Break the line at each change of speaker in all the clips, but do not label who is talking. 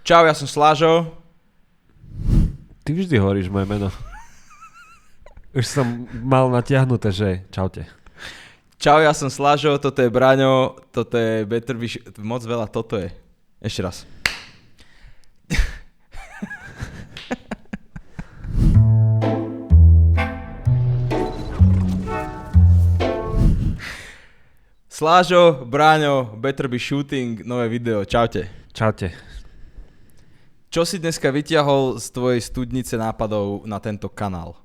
Čau, ja som Slážo.
Ty vždy hovoríš moje meno. Už som mal natiahnuté, že čaute.
Čau, ja som Slážo, toto je Braňo, toto je Better Be moc veľa toto je. Ešte raz. Slážo, Braňo, Better Be Shooting, nové video. Čaute.
Čaute.
Čo si dneska vyťahol z tvojej studnice nápadov na tento kanál?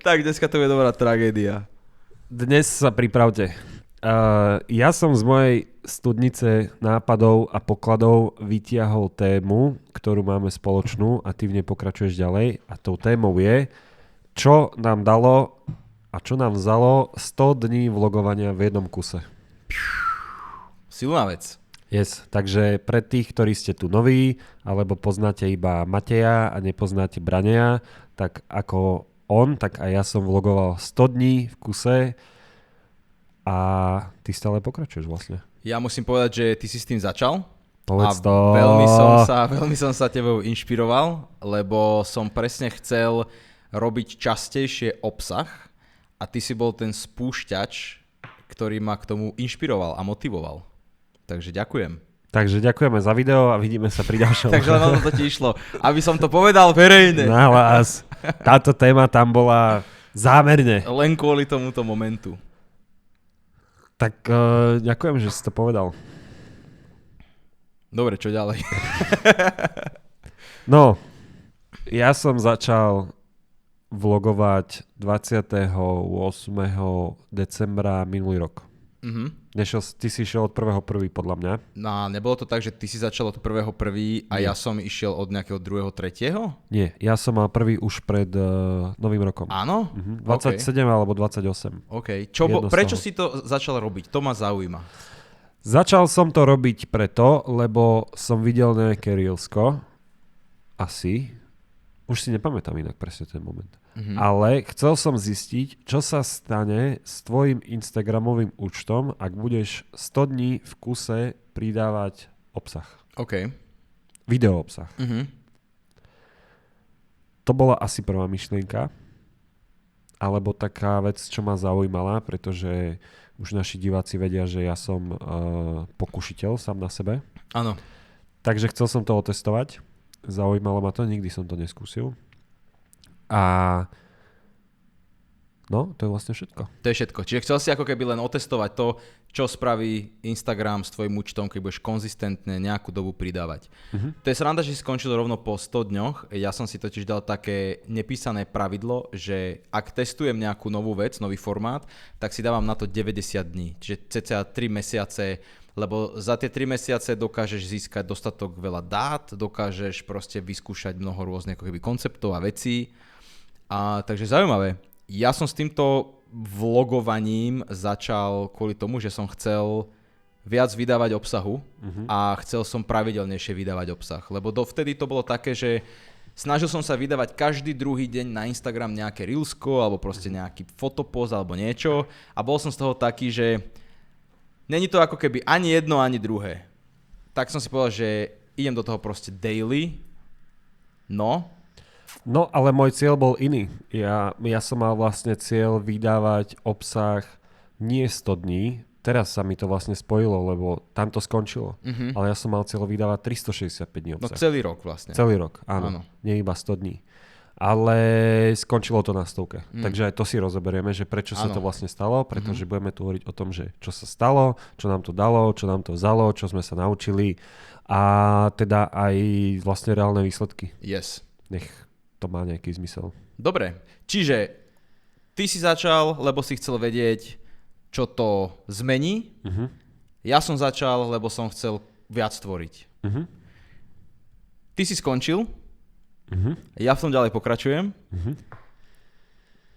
Tak dneska to je dobrá tragédia.
Dnes sa pripravte. Ja som z mojej studnice nápadov a pokladov vytiahol tému, ktorú máme spoločnú a ty v nej pokračuješ ďalej. A tou témou je, čo nám dalo a čo nám vzalo 100 dní vlogovania v jednom kuse.
Silná vec.
Yes, takže pre tých, ktorí ste tu noví, alebo poznáte iba Mateja a nepoznáte Braňa, tak ako on, tak aj ja som vlogoval 100 dní v kuse a ty stále pokračuješ vlastne.
Ja musím povedať, že ty si s tým začal.
Povedz to.
Veľmi som sa tebou inšpiroval, lebo som presne chcel robiť častejšie obsah a ty si bol ten spúšťač, ktorý ma k tomu inšpiroval a motivoval. Takže ďakujem.
Takže ďakujeme za video a vidíme sa pri ďalšom.
Takže len to ti išlo, aby som to povedal verejne.
Nahlas. Táto téma tam bola zámerne.
Len kvôli tomuto momentu.
Tak ďakujem, že si to povedal.
Dobre, čo ďalej?
No, ja som začal vlogovať 28. decembra minulý rok. Ty si išiel od 1.1. podľa mňa.
No, nebolo to tak, že ty si začal od 1.1. a ja som išiel od nejakého 2.3.?
Nie, ja som mal prvý už pred novým rokom.
Áno?
27 okay. alebo 28.
OK. Prečo si to začal robiť? To ma zaujíma.
Začal som to robiť preto, lebo som videl nejaké reelsko. Asi. Už si nepamätám inak presne ten moment. Ale chcel som zistiť, čo sa stane s tvojim Instagramovým účtom, ak budeš 100 dní v kuse pridávať obsah.
OK.
Video obsah. To bola asi prvá myšlienka. Alebo taká vec, čo ma zaujímala, pretože už naši diváci vedia, že ja som pokušiteľ sám na sebe.
Áno.
Takže chcel som to otestovať. Zaujímalo ma to, nikdy som to neskúsil. A no, to je vlastne všetko.
To je všetko. Čiže chcel si ako keby len otestovať to, čo spraví Instagram s tvojim účtom, keď budeš konzistentne nejakú dobu pridávať. To je sranda, že si skončil rovno po 100 dňoch. Ja som si totiž dal také nepísané pravidlo, že ak testujem nejakú novú vec, nový formát, tak si dávam na to 90 dní. Čiže cca 3 mesiace, lebo za tie 3 mesiace dokážeš získať dostatok veľa dát, dokážeš proste vyskúšať mnoho rôznych ako keby konceptov a vecí. A takže zaujímavé. Ja som s týmto vlogovaním začal kvôli tomu, že som chcel viac vydávať obsahu a chcel som pravidelnejšie vydávať obsah. Lebo dovtedy to bolo také, že snažil som sa vydávať každý druhý deň na Instagram nejaké reelsko alebo proste nejaký fotopost alebo niečo a bol som z toho taký, že není to ako keby ani jedno, ani druhé. Tak som si povedal, že idem do toho proste daily.
No, ale môj cieľ bol iný. Ja som mal vlastne cieľ vydávať obsah nie 100 dní. Teraz sa mi to vlastne spojilo, lebo tam to skončilo. Ale ja som mal cieľ vydávať 365 dní obsah.
No celý rok vlastne.
Celý rok, áno. Nie iba 100 dní. Ale skončilo to na 100. Takže aj to si rozoberieme, že prečo sa to vlastne stalo, pretože budeme tu hovoriť o tom, že čo sa stalo, čo nám to dalo, čo nám to vzalo, čo sme sa naučili a teda aj vlastne reálne výsledky.
Yes.
Nech to má nejaký zmysel.
Dobre, čiže ty si začal, lebo si chcel vedieť, čo to zmení. Ja som začal, lebo som chcel viac tvoriť. Ty si skončil. Ja v tom ďalej pokračujem.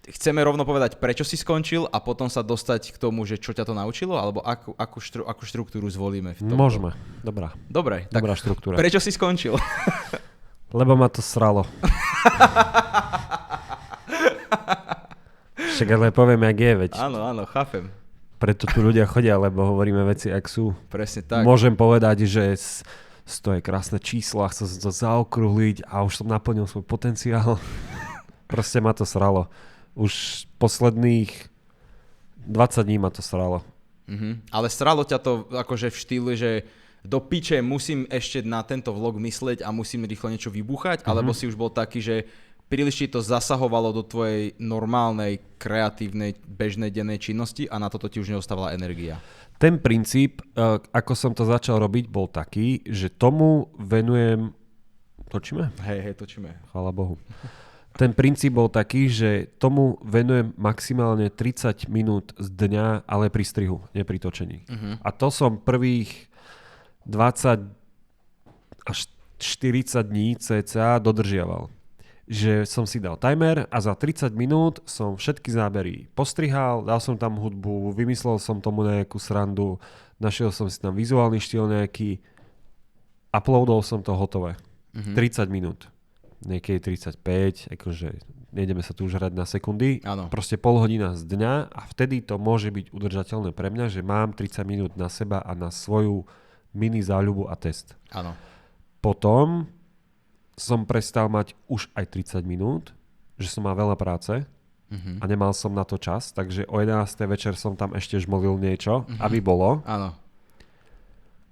Chceme rovno povedať, prečo si skončil a potom sa dostať k tomu, že čo ťa to naučilo? Alebo akú štruktúru zvolíme v tomto?
Môžeme. Dobrá.
Dobre.
Dobrá štruktúra.
Prečo si skončil?
Lebo ma to sralo. Však ale poviem, jak je, veď.
Áno, chápem.
Preto tu ľudia chodia, lebo hovoríme veci, ak sú.
Presne tak.
Môžem povedať, že to je krásne číslo a chcem to zaokrúhliť a už som naplnil svoj potenciál. Proste ma to sralo. Už posledných 20 dní ma to sralo.
Ale sralo ťa to akože v štýle, že do piče musím ešte na tento vlog myslieť a musím rýchlo niečo vybuchať, alebo si už bol taký, že príliš ti to zasahovalo do tvojej normálnej, kreatívnej, bežnej dennej činnosti a na toto ti už neostávala energia.
Ten princíp, ako som to začal robiť, bol taký, že tomu venujem... Točíme?
Hej, točíme.
Chvála Bohu. Ten princíp bol taký, že tomu venujem maximálne 30 minút z dňa, ale pri strihu, nie pri točení. A to som prvých 20 až 40 dní cca dodržiaval. Že som si dal timer a za 30 minút som všetky zábery postrihal, dal som tam hudbu, vymyslel som tomu nejakú srandu, našiel som si tam vizuálny štýl nejaký, uploadol som to hotové. 30 minút. Niekedy 35, akože nejdeme sa tu už hrať na sekundy.
Áno.
Proste pol hodina z dňa a vtedy to môže byť udržateľné pre mňa, že mám 30 minút na seba a na svoju mini záľubu a test.
Áno.
Potom som prestal mať už aj 30 minút, že som mal veľa práce a nemal som na to čas, takže o 11. večer som tam ešte žmolil niečo, aby bolo.
Áno.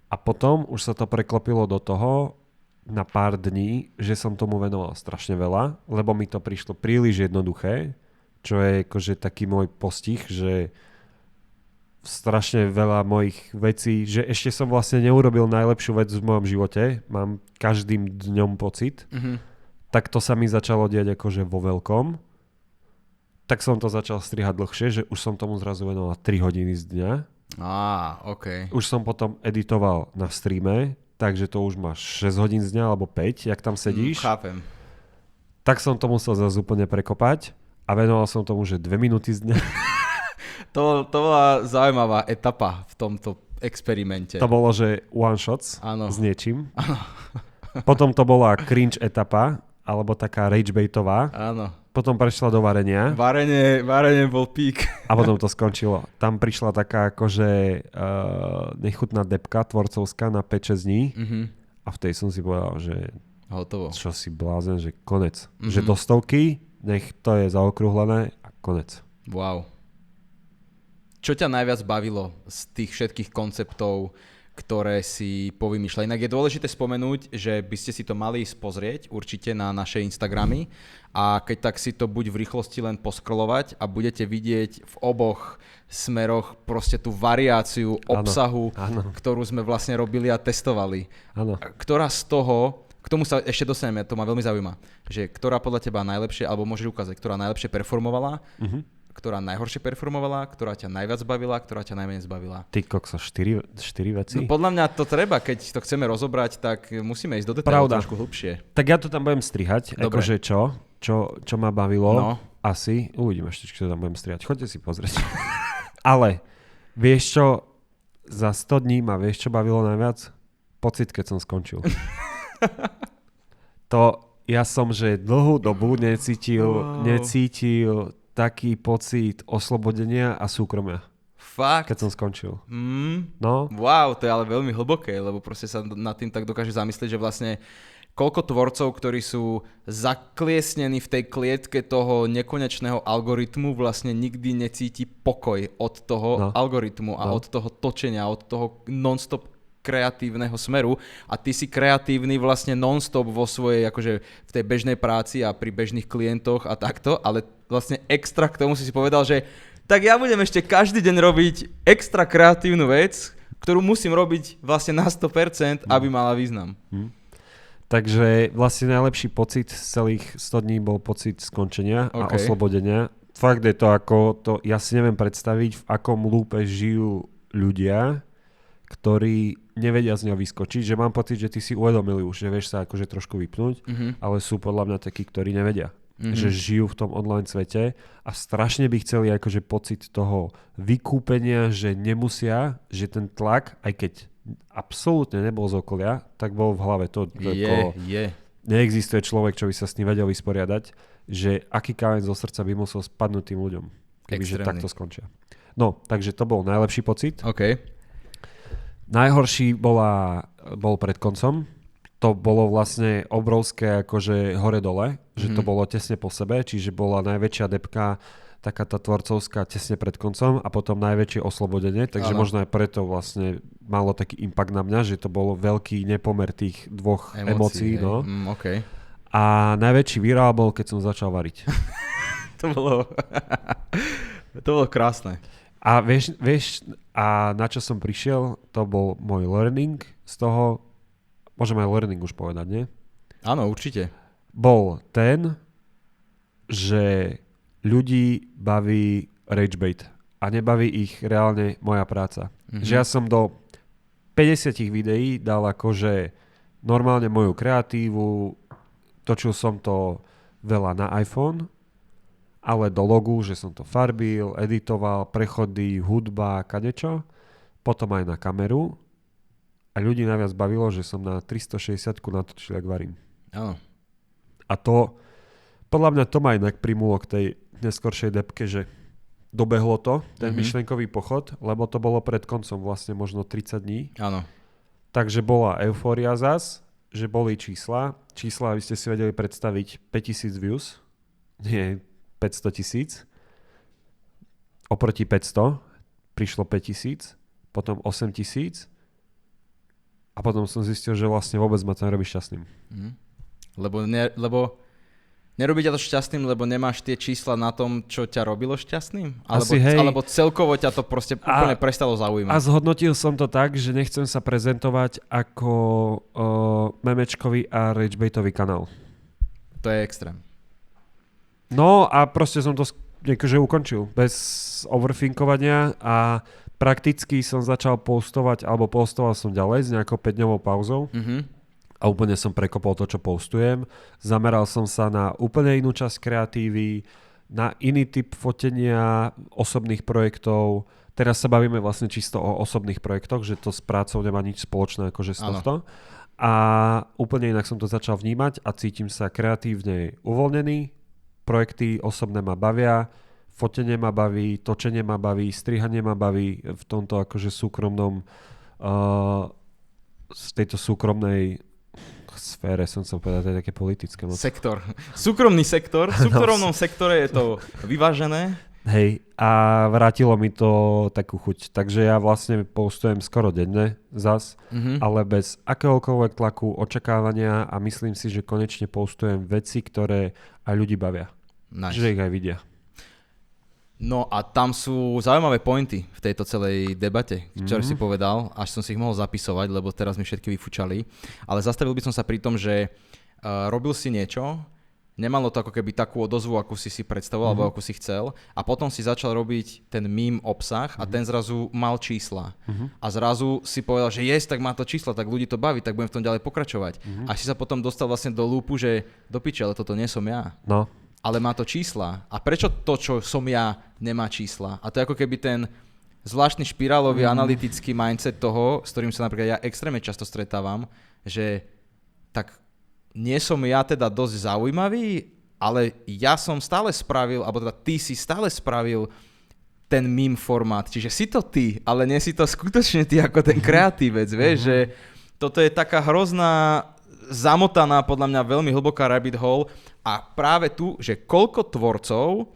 A potom už sa to preklopilo do toho na pár dní, že som tomu venoval strašne veľa, lebo mi to prišlo príliš jednoduché, čo je akože taký môj postih, že strašne veľa mojich vecí, že ešte som vlastne neurobil najlepšiu vec v mojom živote, mám každým dňom pocit, tak to sa mi začalo diať akože vo veľkom. Tak som to začal strihať dlhšie, že už som tomu zrazu venoval 3 hodiny z dňa.
OK.
Už som potom editoval na streame, takže to už máš 6 hodín z dňa alebo 5, jak tam sedíš.
Chápem.
Tak som to musel zase úplne prekopať a venoval som tomu, že 2 minúty z dňa.
To bola zaujímavá etapa v tomto experimente.
To bolo, že one shots s niečím.
Áno.
Potom to bola cringe etapa, alebo taká ragebaitová.
Áno.
Potom prešla do varenia.
Varenie bol pík.
A potom to skončilo. Tam prišla taká akože nechutná depka tvorcovská na 5-6 dní. A v tej som si povedal, že
hotovo.
Čo si blázen, že konec. Že do 100, nech to je zaokrúhlené a konec.
Wow. Čo ťa najviac bavilo z tých všetkých konceptov, ktoré si povymýšľali? Inak je dôležité spomenúť, že by ste si to mali pozrieť určite na naše Instagramy a keď tak si to buď v rýchlosti len poskrolovať a budete vidieť v oboch smeroch proste tú variáciu obsahu, áno. Ktorú sme vlastne robili a testovali.
Áno.
Ktorá z toho, k tomu sa ešte dostaneme, to ma veľmi zaujíma, že ktorá podľa teba najlepšie, alebo môžeš ukázať, ktorá najlepšie performovala, ktorá najhoršie performovala, ktorá ťa najviac bavila, ktorá ťa najmenej zbavila.
Ty kokso, 4 veci?
No, podľa mňa to treba, keď to chceme rozobrať, tak musíme ísť do detailov trošku hlbšie.
Tak ja to tam budem strihať, akože čo ma bavilo, asi, uvidím ešte, čo tam budem strihať, choďte si pozrieť. Ale vieš čo, za 100 dní ma vieš čo bavilo najviac? Pocit, keď som skončil. Ja som, že dlhú dobu necítil taký pocit oslobodenia a súkromia.
Fakt?
Keď som skončil.
No. Wow, to je ale veľmi hlboké, lebo proste sa nad tým tak dokáže zamyslieť, že vlastne koľko tvorcov, ktorí sú zakliesnení v tej klietke toho nekonečného algoritmu, vlastne nikdy necíti pokoj od toho algoritmu a od toho točenia, od toho non-stop kreatívneho smeru a ty si kreatívny vlastne non-stop vo svojej, akože v tej bežnej práci a pri bežných klientoch a takto, ale vlastne extra k tomu si povedal, že tak ja budem ešte každý deň robiť extra kreatívnu vec, ktorú musím robiť vlastne na 100%, aby mala význam.
Takže vlastne najlepší pocit z celých 100 dní bol pocit skončenia a oslobodenia. Fakt je to ja si neviem predstaviť, v akom lúpe žijú ľudia, ktorí nevedia z neho vyskočiť, že mám pocit, že ty si uvedomili už, že vieš sa akože trošku vypnúť, ale sú podľa mňa takí, ktorí nevedia, že žijú v tom online svete a strašne by chceli akože pocit toho vykúpenia, že nemusia, že ten tlak, aj keď absolútne nebol z okolia, tak bol v hlave. Neexistuje človek, čo by sa s ním vedel vysporiadať, že aký kámen zo srdca by musel spadnúť tým ľuďom, kebyže takto skončia. No, takže to bol najlepší pocit.
OK.
Najhorší bol pred koncom. To bolo vlastne obrovské akože hore-dole, že to bolo tesne po sebe, čiže bola najväčšia depka, taká tá tvorcovská tesne pred koncom a potom najväčšie oslobodenie, takže možno aj preto vlastne malo taký impact na mňa, že to bolo veľký nepomer tých dvoch emócií. No.
Okay.
A najväčší virál bol, keď som začal variť.
To bolo krásne.
A vieš, a na čo som prišiel, to bol môj learning z toho, môžem aj learning už povedať, nie?
Áno, určite.
Bol ten, že ľudí baví ragebait a nebaví ich reálne moja práca. Že ja som do 50 videí dal akože normálne moju kreatívu, točil som to veľa na iPhone, ale do logu, že som to farbil, editoval, prechody, hudba, kadečo, potom aj na kameru a ľudí najviac bavilo, že som na 360 natočil, jak varím.
Áno.
A to, podľa mňa to ma inak primulo k tej neskoršej depke, že dobehlo to, ten myšlenkový pochod, lebo to bolo pred koncom vlastne možno 30 dní.
Áno.
Takže bola eufória zas, že boli čísla. Čísla, aby ste si vedeli predstaviť, 5000 views. Nie, 500 000. Oproti 500 prišlo 5000, potom 8000 a potom som zistil, že vlastne vôbec ma to nerobí šťastným.
Lebo nerobí ťa to šťastným, lebo nemáš tie čísla na tom, čo ťa robilo šťastným? Alebo celkovo ťa to proste úplne prestalo zaujímať?
A zhodnotil som to tak, že nechcem sa prezentovať ako memečkový a ragebaitový kanál.
To je extrém.
No a proste som to akože ukončil bez overthinkovania a prakticky som začal postoval som ďalej s nejakou 5-dňovou pauzou a úplne som prekopol to, čo postujem. Zameral som sa na úplne inú časť kreatívy, na iný typ fotenia osobných projektov. Teraz sa bavíme vlastne čisto o osobných projektoch, že to s prácou nemá nič spoločné akože z tohto. A úplne inak som to začal vnímať a cítim sa kreatívne uvoľnený. Projekty osobné ma bavia, fotenie ma baví, točenie ma baví, strihanie ma baví v tomto akože súkromnom z tejto súkromnej sfére, som chcel povedať, to je také politické.
Sektor. Súkromný sektor. V súkromnom sektore je to vyvážené.
Hej, a vrátilo mi to takú chuť. Takže ja vlastne postujem skoro denne zas, ale bez akéhokoľvek tlaku, očakávania a myslím si, že konečne postujem veci, ktoré aj ľudí bavia.
Nice.
Že ich aj vidia.
No a tam sú zaujímavé pointy v tejto celej debate, ktoré si povedal, až som si ich mohol zapisovať, lebo teraz mi všetky vyfučali. Ale zastavil by som sa pri tom, že robil si niečo, nemalo to ako keby takú odozvu, akú si predstavoval, alebo akú si chcel. A potom si začal robiť ten meme obsah a ten zrazu mal čísla. A zrazu si povedal, že tak má to čísla, tak ľudí to baví, tak budem v tom ďalej pokračovať. A si sa potom dostal vlastne do lúpu, že do piče, ale toto nie som ja.
No.
Ale má to čísla. A prečo to, čo som ja, nemá čísla? A to je ako keby ten zvláštny špirálový analytický mindset toho, s ktorým sa napríklad ja extrémne často stretávam, že tak nie som ja teda dosť zaujímavý, ale ja som stále spravil, alebo teda ty si stále spravil ten meme formát. Čiže si to ty, ale nie si to skutočne ty ako ten kreatívec, vieš, že toto je taká hrozná zamotaná, podľa mňa veľmi hlboká rabbit hole a práve tu, že koľko tvorcov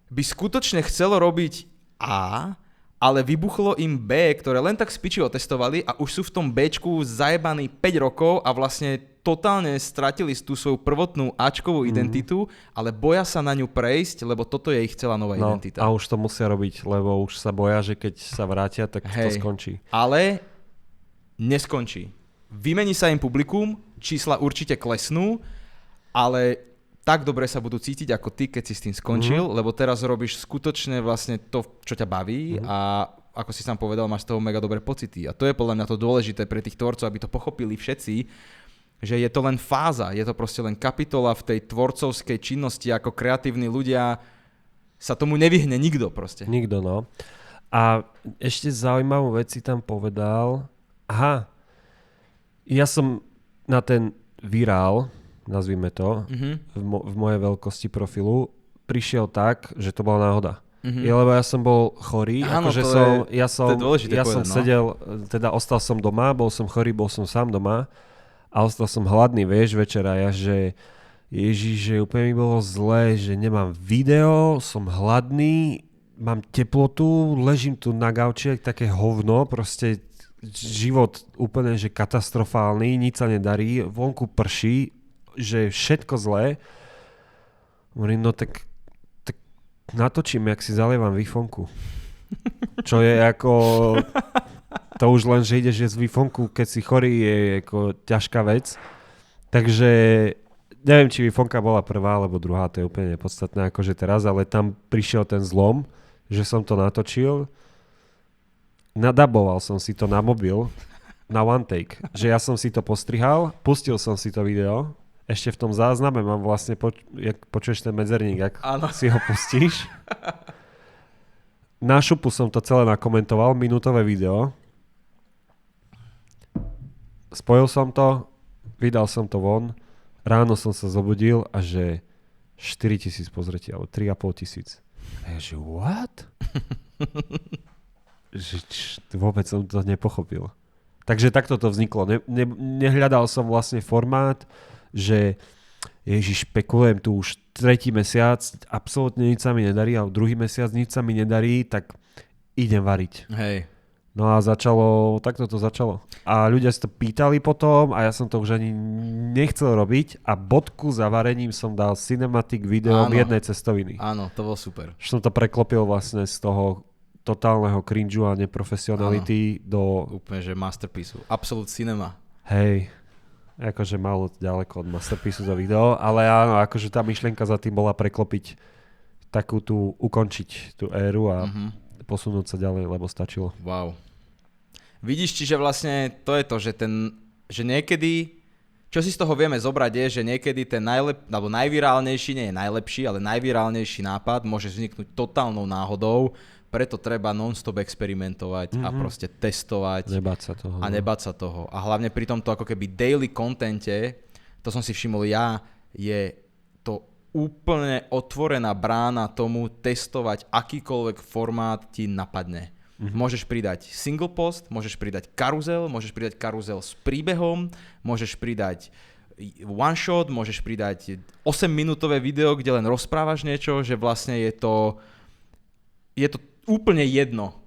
by skutočne chcelo robiť A, ale vybuchlo im B, ktoré len tak spiči otestovali a už sú v tom Bčku zajebaní 5 rokov a vlastne totálne stratili tú svoju prvotnú Ačkovú identitu, ale boja sa na ňu prejsť, lebo toto je ich celá nová identita.
A už to musia robiť, lebo už sa boja, že keď sa vrátia, tak to skončí.
Ale neskončí. Vymení sa im publikum, čísla určite klesnú, ale tak dobre sa budú cítiť ako ty, keď si s tým skončil, lebo teraz robíš skutočne vlastne to, čo ťa baví a ako si sám povedal, máš z toho mega dobré pocity. A to je podľa mňa to dôležité pre tých tvorcov, aby to pochopili všetci, že je to len fáza, je to proste len kapitola v tej tvorcovskej činnosti, ako kreatívni ľudia sa tomu nevyhne nikto proste.
Nikto, no. A ešte zaujímavú vec si tam povedal. Ja som na ten virál, nazvime to, v mojej veľkosti profilu, prišiel tak, že to bola náhoda. lebo ja som bol chorý.
Áno,
akože ja som sedel, teda ostal som doma, bol som chorý, bol som sám doma a ostal som hladný, vieš, večera. Ja, že Ježiš, že úplne mi bolo zlé, že nemám video, som hladný, mám teplotu, ležím tu na gauči, také hovno, proste život úplne, že katastrofálny, nič sa nedarí, vonku prší, že všetko zlé. Hovorím, no tak natočím, jak si zalievam výfonku. Čo je ako... To už len, že ideš jesť výfonku, keď si chorý, je ako ťažká vec. Takže neviem, či výfonka bola prvá, alebo druhá, to je úplne nepodstatné akože teraz, ale tam prišiel ten zlom, že som to natočil. Nadaboval som si to na mobil, na one take. Že ja som si to postrihal, pustil som si to video. Ešte v tom zázname mám vlastne, jak počuješ ten medzerník, ak si ho pustíš. Na šupu som to celé nakomentoval, minútové video. Spojil som to, vydal som to von, ráno som sa zobudil a že 4,000 pozretí, alebo 3,500. A ja že what? Vôbec som to nepochopil. Takže takto to vzniklo. Nehľadal som vlastne formát, že Ježiš, špekulujem tu už 3. mesiac, absolútne nič sa mi nedarí, a druhý mesiac nič sa mi nedarí, tak idem variť.
Hej.
No a takto to začalo. A ľudia si to pýtali potom a ja som to už ani nechcel robiť a bodku za varením som dal cinematic video jednej cestoviny.
Áno, to bolo super.
Že som to preklopil vlastne z toho totálneho cringeu a neprofesionality do...
Úplne, že masterpiece. Absolute cinema.
Hej. Akože malo ďaleko od masterpiece to video, ale áno, akože tá myšlienka za tým bola preklopiť ukončiť tú éru a posunúť sa ďalej, lebo stačilo.
Wow. Vidíš, čiže vlastne to je to, že niekedy, čo si z toho vieme zobrať je, že niekedy ten najvirálnejší, nie je najlepší, ale najvirálnejší nápad môže vzniknúť totálnou náhodou, preto treba non-stop experimentovať a proste testovať. Nebáť sa toho. A hlavne pri tomto ako keby daily contente, to som si všimol je to úplne otvorená brána tomu testovať akýkoľvek formát ti napadne. Môžeš pridať single post, môžeš pridať karuzel s príbehom, môžeš pridať one shot, môžeš pridať 8-minútové video, kde len rozprávaš niečo, že vlastne je to úplne jedno.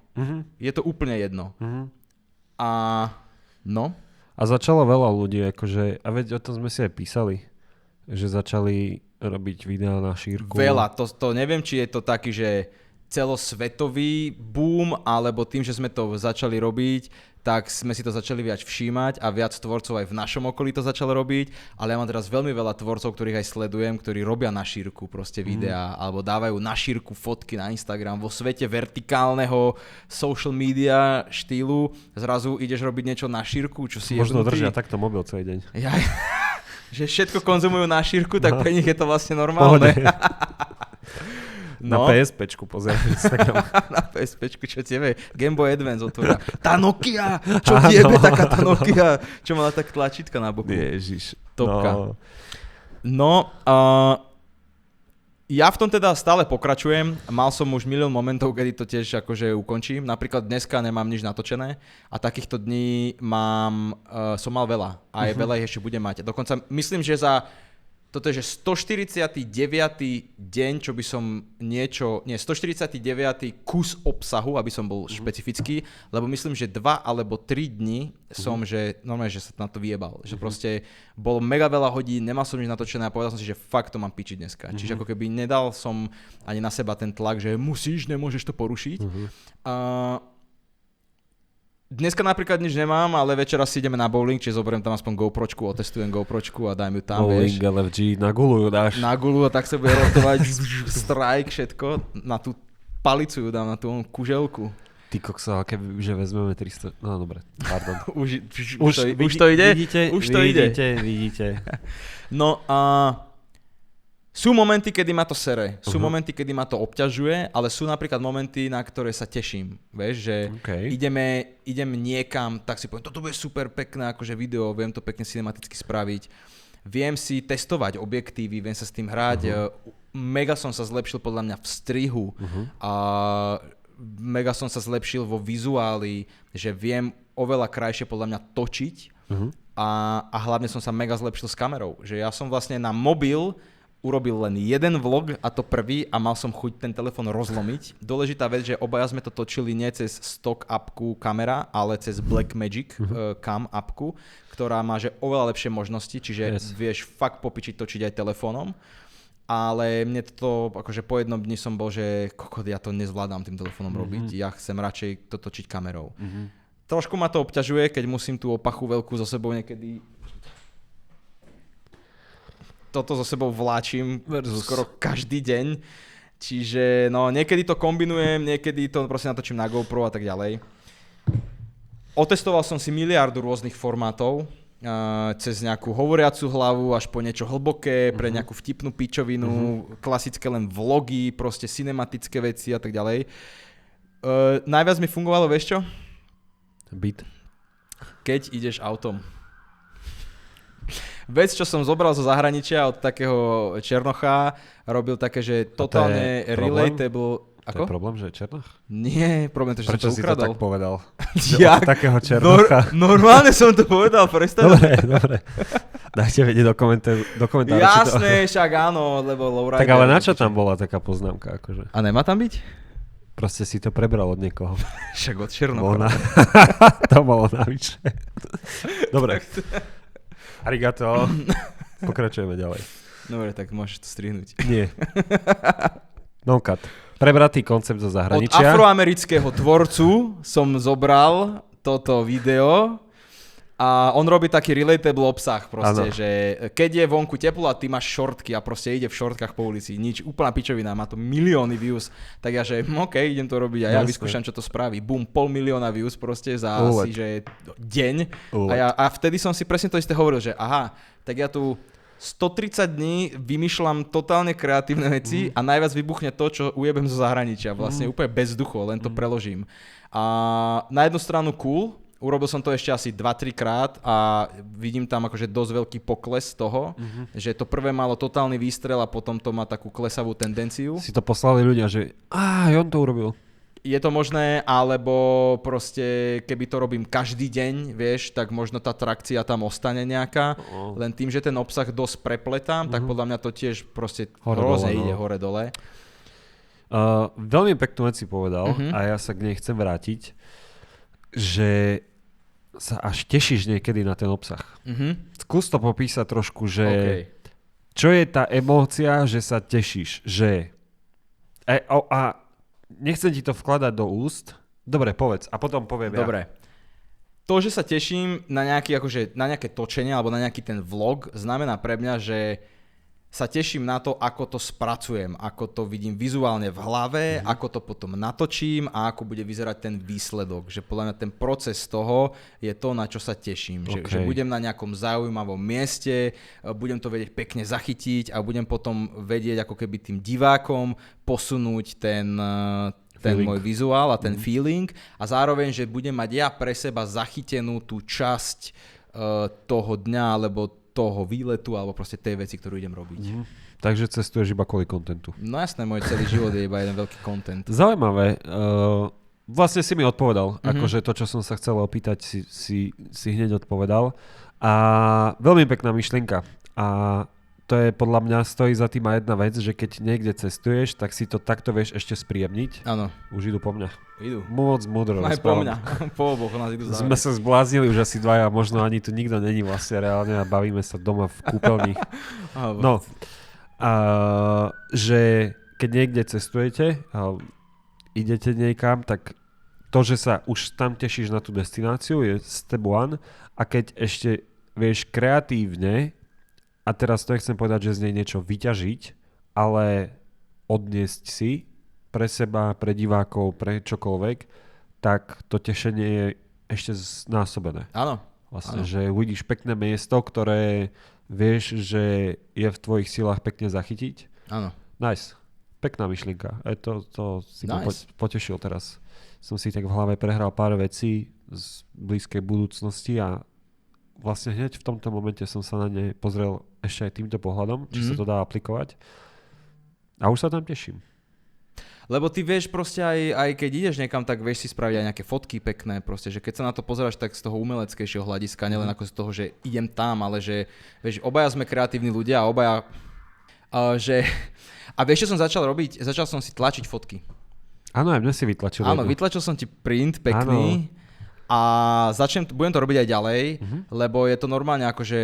Je to úplne jedno. A no.
A začalo veľa ľudí, akože, a veď o tom sme si aj písali, že začali robiť videá na šírku.
Veľa, to neviem, či je to taký, že celosvetový boom, alebo tým, že sme to začali robiť, tak sme si to začali viac všímať a viac tvorcov aj v našom okolí to začalo robiť, ale ja mám teraz veľmi veľa tvorcov, ktorých aj sledujem, ktorí robia na šírku proste videá, alebo dávajú na šírku fotky na Instagram. Vo svete vertikálneho social media štýlu zrazu ideš robiť niečo na šírku, čo si
možno držia takto mobil celý deň.
Že všetko konzumujú na šírku, tak pre nich je to vlastne normálne.
Na PSPčku pozerám Instagram.
Na PSPčku, čo tiebe? Game Boy Advance otvoria. Tá Nokia! Čo tiebe taká tá Nokia? Čo mala tak tlačítka na boku.
Ježiš.
Topka. No, ja v tom teda stále pokračujem. Mal som už milión momentov, kedy to tiež akože ukončím. Napríklad dneska nemám nič natočené a takýchto dní som mal veľa. A aj veľa ich ešte budem mať. Dokonca myslím, že toto je, že 149. deň, čo by som 149. kus obsahu, aby som bol špecifický, lebo myslím, že 2 alebo 3 dni som, že normálne, že sa na to vyjebal. Že proste bolo mega veľa hodín, nemal som nič natočené a povedal som si, že fakt to mám pičiť dneska. Čiže ako keby nedal som ani na seba ten tlak, že nemôžeš to porušiť. Dneska napríklad nič nemám, ale večera si ideme na bowling, čiže zoberiem tam aspoň GoPročku, otestujem GoPročku a dám ju tam,
bowling,
vieš.
LFG, na gulu ju dáš.
Na gulu a tak sa bude rotovať strike, všetko. Na tú palicu ju dám, na tú kuželku.
Ty kokso, keby že vezmeme 300... No dobre, pardon.
už to ide?
Vidíte.
No a... Sú momenty, kedy ma to sere, sú momenty, kedy ma to obťažuje, ale sú napríklad momenty, na ktoré sa teším. Vieš, že idem niekam, tak si poviem, toto bude super pekné akože video, viem to pekne cinematicky spraviť. Viem si testovať objektívy, viem sa s tým hrať. mega som sa zlepšil podľa mňa v strihu a mega som sa zlepšil vo vizuáli, že viem oveľa krajšie podľa mňa točiť a hlavne som sa mega zlepšil s kamerou. Že ja som vlastne na mobil urobil len jeden vlog a to prvý a mal som chuť ten telefón rozlomiť. Dôležitá vec, že obaja sme to točili nie cez stock appku kamera, ale cez Blackmagic Cam appku, ktorá má že oveľa lepšie možnosti, čiže vieš fakt popičiť točiť aj telefónom. Ale mne to, akože po jednom dni som bol, že ja to nezvládam tým telefónom robiť, ja chcem radšej to točiť kamerou. Trošku ma to obťažuje, keď musím tú opachu veľkú so sebou niekedy toto so sebou vláčim skoro každý deň. Čiže no niekedy to kombinujem, niekedy to proste natočím na GoPro a tak ďalej. Otestoval som si miliardu rôznych formátov, cez nejakú hovoriacu hlavu až po niečo hlboké, pre nejakú vtipnú pičovinu, klasické len vlogy, proste cinematické veci a tak ďalej. Najviac mi fungovalo, vieš čo?
Beat.
Keď ideš autom. Vec, čo som zobral zo zahraničia od takého Černocha, robil také, že totálne relatable.
Ako? To je problém, že je Černoch?
Nie, problém to, že
prečo
som to ukradol.
Prečo si to tak povedal?
Jak?
Od takého Černocha.
Normálne som to povedal, predstav.
Dobre. Dajte vedieť do komentáru.
Jasné, však áno, lebo lowrider.
Tak ale na čo tam bola taká poznámka? Akože?
A nemá tam byť?
Proste si to prebral od niekoho.
Však od Černocha.
To bolo navyše. Dobre. Arigato. Pokračujeme ďalej.
Dobre, tak môžeš to strihnúť.
Nie. No cut. Prebratý koncept zo zahraničia.
Od afroamerického tvorcu som zobral toto video a on robí taký relatable obsah proste, že keď je vonku teplo a ty máš šortky a proste ide v šortkách po ulici, nič, úplná pičovina, má to milióny views, tak ja že OK, idem to robiť a ja vyskúšam, čo to spraví. Bum, 500 000 views proste za asi, že deň. A vtedy som si presne to isté hovoril, že aha, tak ja tu 130 dní vymýšľam totálne kreatívne veci a najviac vybuchne to, čo ujebem zo zahraničia. Vlastne úplne bezducho, len to preložím. A na jednu stranu cool, urobil som to ešte asi 2-3 krát a vidím tam akože dosť veľký pokles toho, že to prvé malo totálny výstrel a potom to má takú klesavú tendenciu.
Si to poslali ľudia, že on to urobil.
Je to možné, alebo proste keby to robím každý deň, vieš, tak možno tá trakcia tam ostane nejaká. Len tým, že ten obsah dosť prepletám, tak podľa mňa to tiež proste hrozne ide hore-dole.
Veľmi peknú vec si povedal a ja sa k nej chcem vrátiť, že sa až tešíš niekedy na ten obsah. Skús to popísať trošku, že čo je tá emócia, že sa tešíš, že nechcem ti to vkladať do úst. Dobre, povedz. A potom poviem
Dobre. To, že sa teším na nejaké točenie alebo na nejaký ten vlog, znamená pre mňa, že sa teším na to, ako to spracujem, ako to vidím vizuálne v hlave, ako to potom natočím a ako bude vyzerať ten výsledok. Že podľa mňa ten proces toho je to, na čo sa teším. Že budem na nejakom zaujímavom mieste, budem to vedieť pekne zachytiť a budem potom vedieť ako keby tým divákom posunúť ten môj vizuál a ten feeling a zároveň, že budem mať ja pre seba zachytenú tú časť toho dňa alebo toho výletu alebo proste tej veci, ktorú idem robiť.
Takže cestuješ iba kvôli kontentu.
No jasné, môj celý život je iba jeden veľký content.
Zaujímavé. Vlastne si mi odpovedal. Akože to, čo som sa chcel opýtať, si hneď odpovedal. A veľmi pekná myšlienka. A to je podľa mňa stojí za tým aj jedna vec, že keď niekde cestuješ, tak si to takto vieš ešte spríjemniť.
Áno.
Už idú po mňa.
Idú.
Moc múdro.
Aj po mňa. Po oboch nás idú zároveň. Sme
sa zbláznili už asi dvaja, možno ani tu nikto není vlastne reálne a bavíme sa doma v kúpeľni. No. Že keď niekde cestujete a idete niekam, tak to, že sa už tam tešíš na tú destináciu je step one a keď ešte vieš kreatívne a teraz to nechcem povedať, že z nej niečo vyťažiť, ale odniesť si pre seba, pre divákov, pre čokoľvek, tak to tešenie je ešte znásobené.
Áno.
Vlastne, že uvidíš pekné miesto, ktoré vieš, že je v tvojich silách pekne zachytiť.
Áno.
Nice. Pekná myšlienka. To si ma potešil teraz. Som si tak v hlave prehral pár vecí z blízkej budúcnosti a vlastne hneď v tomto momente som sa na ne pozrel ešte aj týmto pohľadom, či sa to dá aplikovať. A už sa tam teším.
Lebo ty vieš proste aj keď ideš niekam, tak vieš si spraviť aj nejaké fotky pekné proste, že keď sa na to pozeráš tak z toho umeleckejšieho hľadiska, nielen ako z toho, že idem tam, ale že vieš, obaja sme kreatívni ľudia a obaja, a vieš, čo som začal robiť? Začal som si tlačiť fotky.
Áno, aj mne si vytlačil.
Áno, vytlačil som ti print pekný. Áno. A budem to robiť aj ďalej, lebo je to normálne akože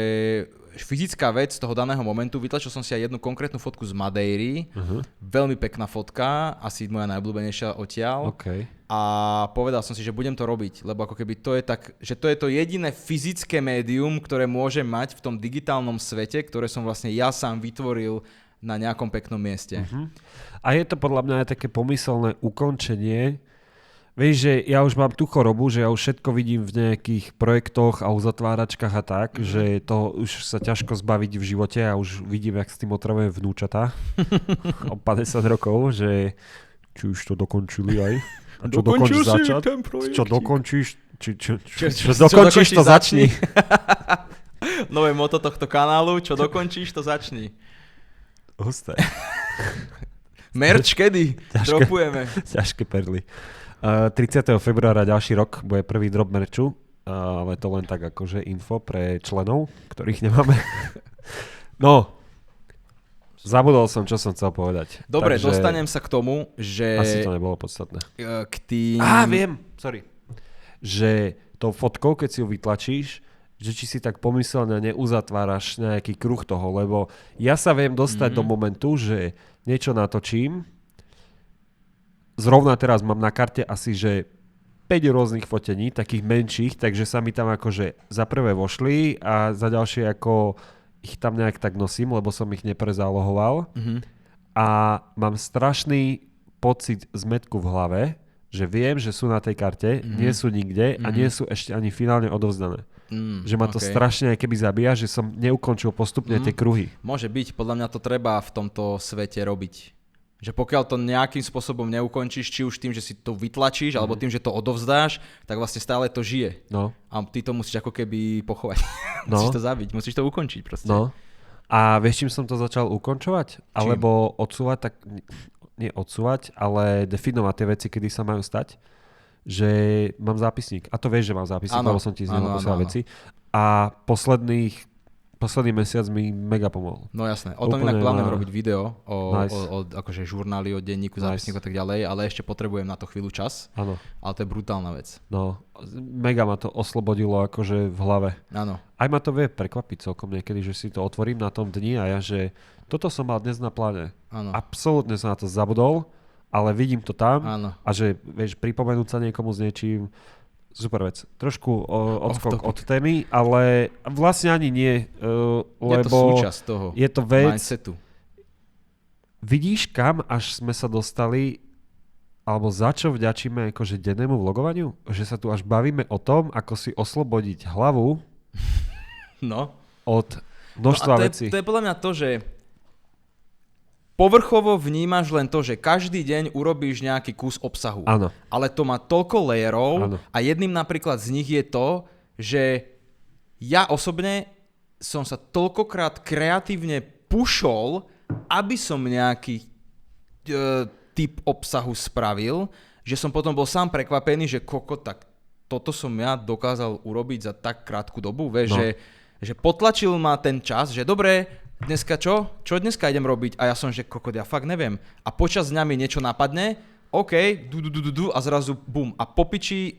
fyzická vec z toho daného momentu. Vytlačil som si aj jednu konkrétnu fotku z Madeiry. Veľmi pekná fotka, asi moja najobľúbenejšia odtiaľ.
Okay.
A povedal som si, že budem to robiť, lebo ako keby to je tak, že to je to jediné fyzické médium, ktoré môžem mať v tom digitálnom svete, ktoré som vlastne ja sám vytvoril na nejakom peknom mieste.
A je to podľa mňa aj také pomyselné ukončenie. Vieš, že ja už mám tú chorobu, že ja už všetko vidím v nejakých projektoch a uzatváračkách a tak, že to už sa ťažko zbaviť v živote a už vidím, jak s tým otravujem vnúčatá o 50 rokov, že či už to dokončili aj. A čo dokončíš začať? Čo dokončíš? Čo dokončíš, to začni.
Nové moto tohto kanálu, čo dokončíš, to začni.
Husté.
Merč kedy? Dropujeme.
Ťažké perly. 30. februára ďalší rok bude prvý drop merču, ale to len tak akože info pre členov, ktorých nemáme. No, zabudol som, čo som chcel povedať.
Dobre, takže dostanem sa k tomu, že...
Asi to nebolo podstatné.
K tým...
Viem, sorry. Že tou fotkou, keď si ju vytlačíš, že či si tak pomyselne neuzatváraš nejaký kruh toho, lebo ja sa viem dostať do momentu, že niečo natočím. Zrovna teraz mám na karte asi, že 5 rôznych fotení, takých menších, takže sa mi tam akože za prvé vošli a za ďalšie ako ich tam nejak tak nosím, lebo som ich neprezálohoval. A mám strašný pocit zmätku v hlave, že viem, že sú na tej karte, nie sú nikde a nie sú ešte ani finálne odovzdané. Že ma to strašne keby zabíja, že som neukončil postupne tie kruhy.
Môže byť, podľa mňa to treba v tomto svete robiť. Že pokiaľ to nejakým spôsobom neukončíš, či už tým, že si to vytlačíš, alebo tým, že to odovzdáš, tak vlastne stále to žije. No. A ty to musíš ako keby pochovať. Musíš to zabiť, musíš to ukončiť proste. No.
A vieš, čím som to začal ukončovať? Čím? Alebo odsúvať, tak nie odsúvať, ale definovať tie veci, kedy sa majú stať. Že mám zápisník. A to vieš, že mám zápisník, lebo som ti z neho posielal veci. A posledný mesiac mi mega pomohol.
No jasné. O tom inak plánujem robiť video o akože žurnáli, o denníku, zápisníku a tak ďalej, ale ešte potrebujem na to chvíľu čas. Áno. Ale to je brutálna vec.
No, mega ma to oslobodilo akože v hlave.
Áno.
Aj ma to vie prekvapiť celkom niekedy, že si to otvorím na tom dni a ja, že toto som mal dnes na pláne. Áno. Absolútne som na to zabudol, ale vidím to tam. Áno. A že vieš, pripomenúť sa niekomu s niečím. Super vec. Trošku odskok od témy, ale vlastne ani nie, lebo
je to súčasť toho
je to vec,
mindsetu.
Vidíš, kam až sme sa dostali, alebo za čo vďačíme akože dennému vlogovaniu? Že sa tu až bavíme o tom, ako si oslobodiť hlavu od množstva vecí.
To je podľa mňa to, že povrchovo vnímaš len to, že každý deň urobíš nejaký kus obsahu.
Áno.
Ale to má toľko layerov a jedným napríklad z nich je to, že ja osobne som sa toľkokrát kreatívne pušol, aby som nejaký typ obsahu spravil, že som potom bol sám prekvapený, že tak toto som ja dokázal urobiť za tak krátku dobu, vieš, že potlačil ma ten čas, že dobre, dneska čo? Čo dneska idem robiť? A ja som, že ja fakt neviem. A počas dňa mi niečo napadne, OK, a zrazu bum. A po piči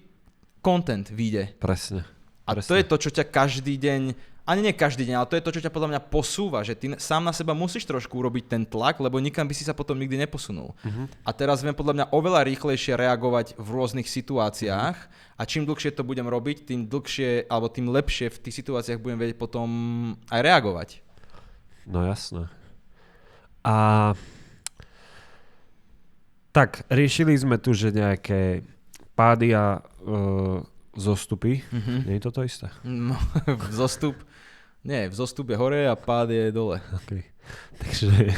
content vyjde.
Presne.
A to je to, čo ťa každý deň, ani nie každý deň, ale to je to, čo ťa podľa mňa posúva, že ty sám na seba musíš trošku urobiť ten tlak, lebo nikam by si sa potom nikdy neposunul. A teraz viem podľa mňa oveľa rýchlejšie reagovať v rôznych situáciách a čím dlhšie to budem robiť, tým dlhšie alebo tým lepšie v tých situáciách budem vedieť potom aj reagovať.
No jasné. A tak, riešili sme tu, že nejaké pády a zostupy. Nie je to isté?
No, vzostup je hore a pád je dole.
Okay. Takže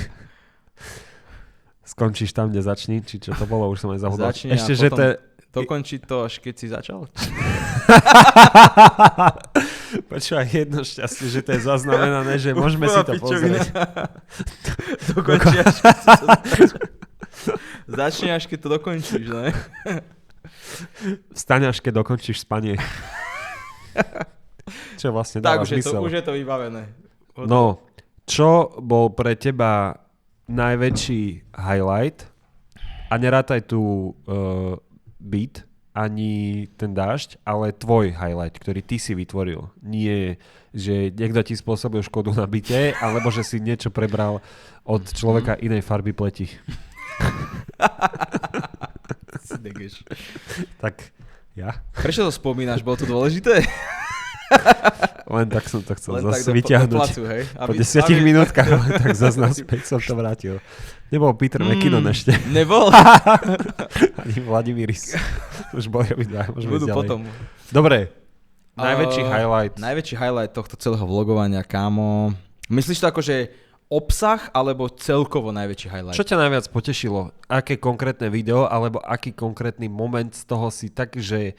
skončíš tam, kde začni, či čo to bolo, už som aj zabudol.
Začni ešte, a potom dokončiť to, až keď si začal?
Počúvaj, jedno šťastie, že to je zaznamenané, že môžeme si to pozrieť.
Dokončí, začne, až keď to dokončíš, ne?
Vstaň, až keď dokončíš spanie. Čo vlastne dáva zmysel.
Tak, už je to vybavené.
No, čo bol pre teba najväčší highlight? A nerátaj tu beat, ani ten dážď, ale tvoj highlight, ktorý ty si vytvoril. Nie, že niekto ti spôsobil škodu na byte, alebo že si niečo prebral od človeka inej farby pleti. Tak ja?
Prečo to spomínaš? Bolo to dôležité?
Len tak som to chcel
len
zase
tak
vyťahnuť.
Do placu, hej?
Po 10 minútkach, tak zase naspäť som to vrátil. Nebol Peter McKinnon ešte.
Nebol?
Ani Vladimiris. Už boli obidva.
Budú potom.
Dobre. Najväčší highlight.
Najväčší highlight tohto celého vlogovania, kámo. Myslíš to ako, že obsah, alebo celkovo najväčší highlight?
Čo ťa najviac potešilo? Aké konkrétne video, alebo aký konkrétny moment z toho si tak, že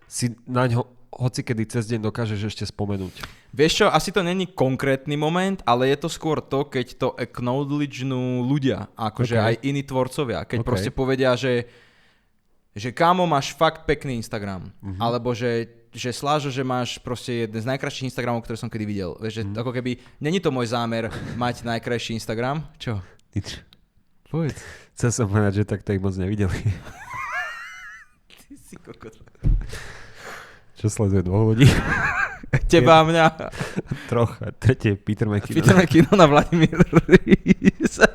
si na ňo hocikedy cez deň dokážeš ešte spomenúť?
Vieš čo, asi to není konkrétny moment, ale je to skôr to, keď to acknowledgenú ľudia, akože aj iní tvorcovia. Keď proste povedia, že kámo, máš fakt pekný Instagram. Alebo že Slážo, že máš proste jeden z najkrajších Instagramov, ktoré som kedy videl. Vieš, že ako keby, není to môj zámer mať najkrajší Instagram. Čo?
Nič.
Povedz.
Chcel som povedať, že tak to ich moc nevideli.
Ty si kokot.
Čo sleduje dvoch ľudí?
Teba a mňa.
Trocha. Tretie Peter McKinnon.
Peter McKinnon a Vladimír Rys.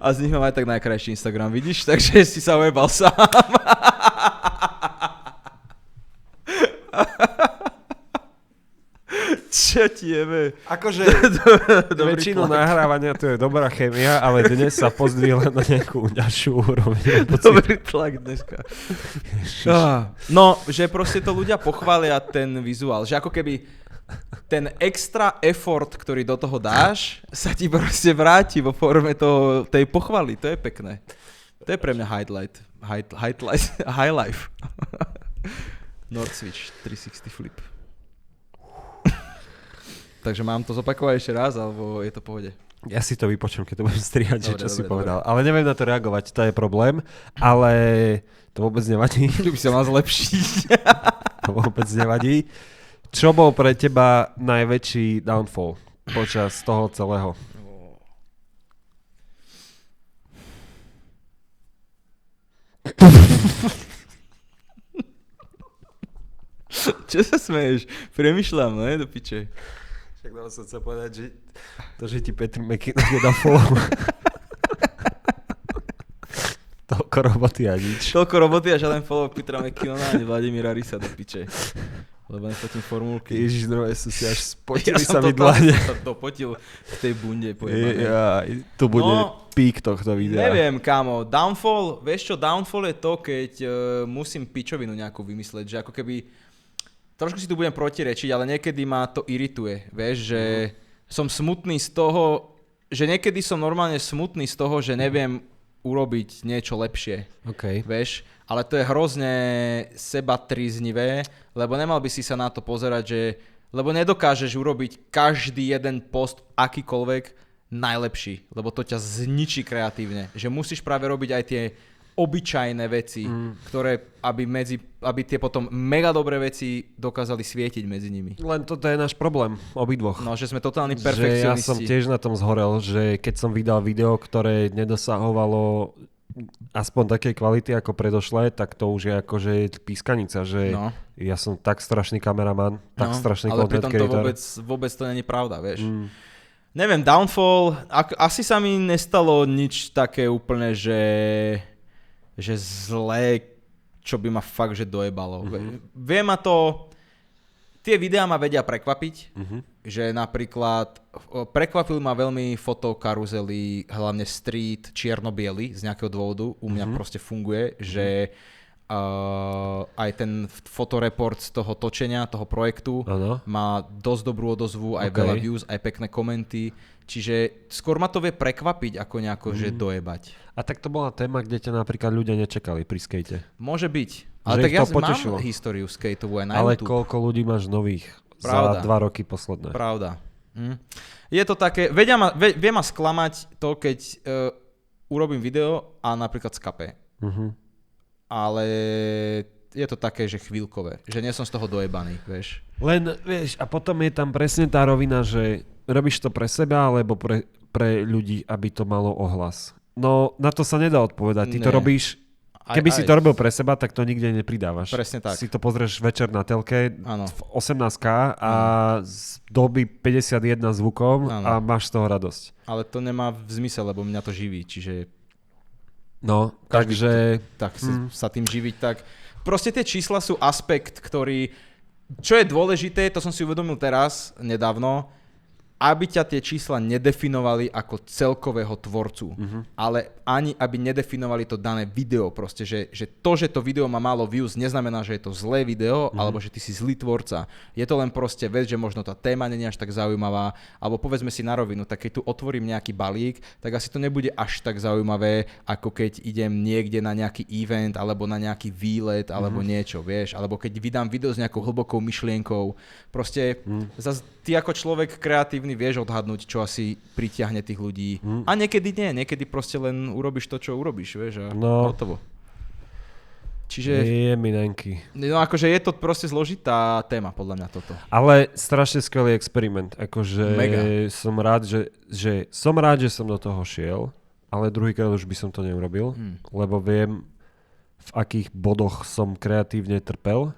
A z nich mám aj tak najkrajší Instagram, vidíš? Takže si sa ojebal sám. Čo ti jebe?
Akože väčšinu nahrávania to je dobrá chémia, ale dnes sa pozdvihla na nejakú ďalšiu úroveň.
Dobrý tlak dneska. No, že proste to ľudia pochvália ten vizuál. Že ako keby ten extra effort, ktorý do toho dáš, sa ti proste vráti vo forme tej pochvaly. To je pekné. To je pre mňa highlife. Northwich 360 flip. Takže mám to zopakovať ešte raz, alebo je to v pohode?
Ja si to vypočujem, keď to budem strihať, čo si povedal. Ale neviem na to reagovať, to je problém, ale to vôbec nevadí.
Tu by sa mal zlepšiť.
To vôbec nevadí. Čo bol pre teba najväčší downfall počas toho celého?
Čo sa smeješ? Premýšľam, ne, do piče.
Tak dal som chcel povedať, že to, že ti Peter McKinnon nedá follow. Toľko roboty a nič.
Toľko roboty a žiaden follow Petra McKinnona ani Vladimíra Rysa do piče. Lebo nefotím formulky.
Ježiš, no, som si až spotili
ja
sa mi dlane.
Ja som to potil v tej bunde.
Tu bude pík tohto videa.
Neviem, kámo. Downfall, vieš čo, downfall je to, keď musím pičovinu nejakú vymysleť, že ako keby trošku si tu budem protirečiť, ale niekedy ma to irituje, vieš, že som smutný z toho, že niekedy som normálne smutný z toho, že neviem urobiť niečo lepšie, vieš, ale to je hrozne sebatríznivé, lebo nemal by si sa na to pozerať, lebo nedokážeš urobiť každý jeden post akýkoľvek najlepší, lebo to ťa zničí kreatívne, že musíš práve robiť aj tie obyčajné veci, ktoré, aby tie potom mega dobré veci dokázali svietiť medzi nimi.
Len toto je náš problém, obidvoch.
No, že sme totálni perfekcionisti.
Ja som tiež na tom zhorel, že keď som vydal video, ktoré nedosahovalo aspoň takej kvality ako predošlé, tak to už je akože pískanica, že ja som tak strašný kameraman, tak strašný content creator.
Ale pritom to vôbec to není pravda, vieš. Neviem, downfall, asi sa mi nestalo nič také úplne, že zlé, čo by ma fakt, že dojebalo. Vie ma to, tie videá ma vedia prekvapiť, že napríklad prekvapil ma veľmi fotokaruzely, hlavne street, čierno-biely, z nejakého dôvodu, u mňa proste funguje, že aj ten fotoreport z toho točenia, toho projektu má dosť dobrú odozvu, aj veľa views, aj pekné komenty. Čiže skôr ma to vie prekvapiť, ako nejako, že dojebať.
A tak to bola téma, kde ťa napríklad ľudia nečakali pri skate.
Môže byť. Ale tak ja mám históriu skateovú aj na
Ale
YouTube.
koľko ľudí máš nových za 2 roky posledné.
Pravda. Je to také, vie ma sklamať to, keď urobím video a napríklad skape. Ale je to také, že chvíľkové. Že nie som z toho dojebaný, vieš.
Len, vieš, a potom je tam presne tá rovina, že robíš to pre seba, alebo pre ľudí, aby to malo ohlas. No, na to sa nedá odpovedať. Ty to robíš, keby si to robil pre seba, tak to nikde nepridávaš.
Presne tak.
Si to pozrieš večer na telke v 18K a z doby 51 zvukom a máš z toho radosť.
Ale to nemá zmysel, lebo mňa to živí, čiže...
No, takže...
Tak sa tým živiť, tak... Proste tie čísla sú aspekt, ktorý... Čo je dôležité, to som si uvedomil teraz, nedávno, aby ťa tie čísla nedefinovali ako celkového tvorcu, ale ani aby nedefinovali to dané video, proste, že to video má málo views, neznamená, že je to zlé video, alebo že ty si zlý tvorca. Je to len proste vec, že možno tá téma nie je až tak zaujímavá, alebo povedzme si na rovinu, tak keď tu otvorím nejaký balík, tak asi to nebude až tak zaujímavé, ako keď idem niekde na nejaký event, alebo na nejaký výlet, alebo niečo, vieš, alebo keď vydám video s nejakou hlbokou myšlienkou. Proste zase ty ako človek kreatívny vieš odhadnúť, čo asi pritiahne tých ľudí. A niekedy nie, niekedy proste len urobíš to, čo urobíš, vieš, a hotovo. Čiže...
minenky.
No akože je to proste zložitá téma, podľa mňa toto.
Ale strašne skvelý experiment. Akože
Mega.
som rád, že som do toho šiel, ale druhýkrát už by som to neurobil, lebo viem, v akých bodoch som kreatívne trpel.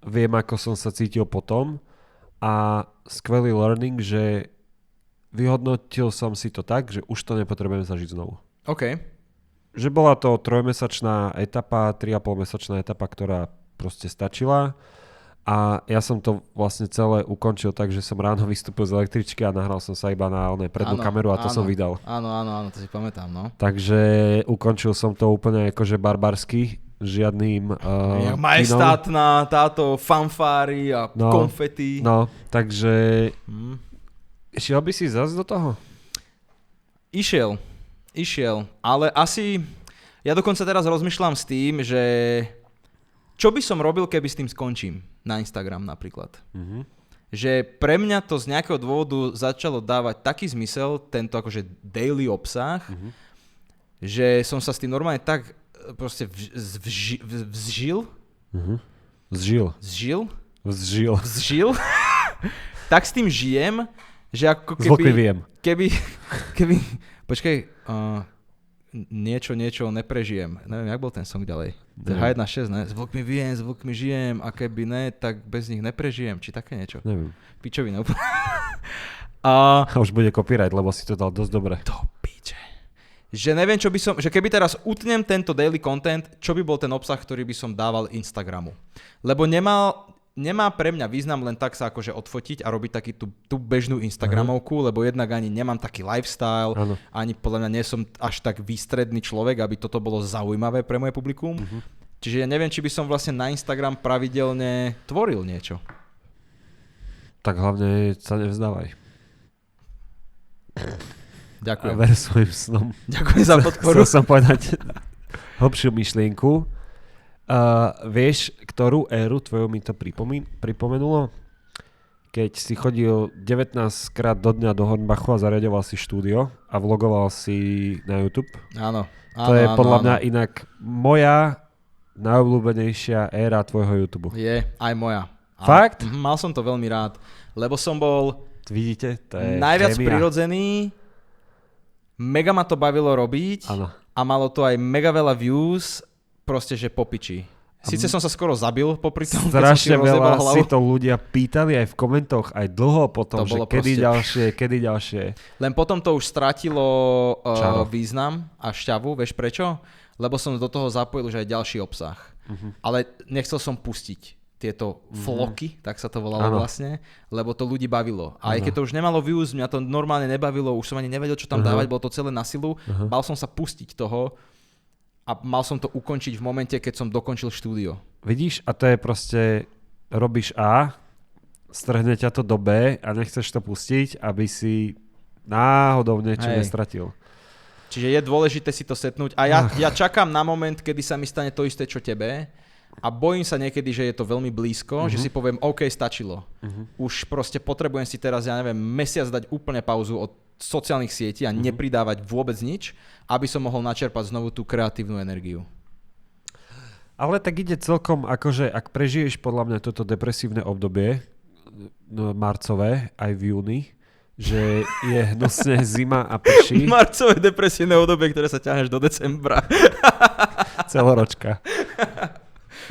Viem, ako som sa cítil potom. A skvelý learning, že vyhodnotil som si to tak, že už to nepotrebujem zažiť znovu.
OK.
Že bola to 3-mesačná etapa, 3,5-mesačná etapa, ktorá proste stačila. A ja som to vlastne celé ukončil tak, že som ráno vystúpil z električky a nahral som sa iba na prednú kameru a to som vydal.
Áno, to si pamätám, no.
Takže ukončil som to úplne akože barbarsky. Žiadnym
majestátna táto fanfári a konfety.
No, takže išiel by si zase do toho?
Išiel, ale asi ja dokonca teraz rozmýšľam s tým, že čo by som robil, keby s tým skončím na Instagram napríklad. Že pre mňa to z nejakého dôvodu začalo dávať taký zmysel, tento akože daily obsah, že som sa s tým normálne tak proste vzžil. Tak s tým žijem, že ako keby počkaj, niečo neprežijem. Neviem, jak bol ten song ďalej. H1.6, ne? S vlkmi viem, s vlkmi žijem a keby ne, tak bez nich neprežijem. Či také niečo?
Neviem.
Pičovina.
A už bude copyright, lebo si to dal dosť dobre.
To piče. Že neviem, čo by som, že keby teraz utnem tento daily content, čo by bol ten obsah, ktorý by som dával Instagramu. Lebo nemá pre mňa význam len tak sa akože odfotiť a robiť taký tú bežnú Instagramovku, lebo jednak ani nemám taký lifestyle, ani podľa mňa nie som až tak výstredný človek, aby toto bolo zaujímavé pre moje publikum. Čiže ja neviem, či by som vlastne na Instagram pravidelne tvoril niečo.
Tak hlavne sa nevzdávaj.
Ďakujem.
A ver svojim snom.
Ďakujem za podporu.
Chcel som povedať hlbšiu myšlienku. Vieš, ktorú éru tvoju mi to pripomenulo? Keď si chodil 19 krát do dňa do Hornbachu a zariaďoval si štúdio a vlogoval si na YouTube.
Áno.
To je podľa mňa inak moja najobľúbenejšia éra tvojho YouTube.
Je, aj moja.
Fakt?
Mal som to veľmi rád, lebo som bol
vidíte, to je
najviac
chémia.
prirodzený. Mega ma to bavilo robiť a malo to aj mega veľa views, proste, že popiči. Sice som sa skoro zabil popri tom,
strašne veľa si to ľudia pýtali aj v komentoch, aj dlho potom, že kedy ďalšie.
Len potom to už stratilo význam a šťavu, vieš prečo? Lebo som do toho zapojil už aj ďalší obsah. Ale nechcel som pustiť tieto vlogy, tak sa to volalo vlastne, lebo to ľudí bavilo. A aj keď to už nemalo views, mňa to normálne nebavilo, už som ani nevedel, čo tam dávať, bolo to celé na silu, bal som sa pustiť toho a mal som to ukončiť v momente, keď som dokončil štúdio.
Vidíš, a to je proste, robíš A, strhne ťa to do B a nechceš to pustiť, aby si náhodou niečo nestratil.
Čiže je dôležité si to setnúť a ja čakám na moment, kedy sa mi stane to isté, čo tebe a bojím sa niekedy, že je to veľmi blízko, že si poviem, OK, stačilo. Už proste potrebujem si teraz, ja neviem, mesiac dať úplne pauzu od sociálnych sietí a nepridávať vôbec nič, aby som mohol načerpať znovu tú kreatívnu energiu.
Ale tak ide celkom, akože ak prežiješ podľa mňa toto depresívne obdobie, marcové, aj v júni, že je hnusne zima a prší.
Marcové depresívne obdobie, ktoré sa ťahneš do decembra.
Celoročka.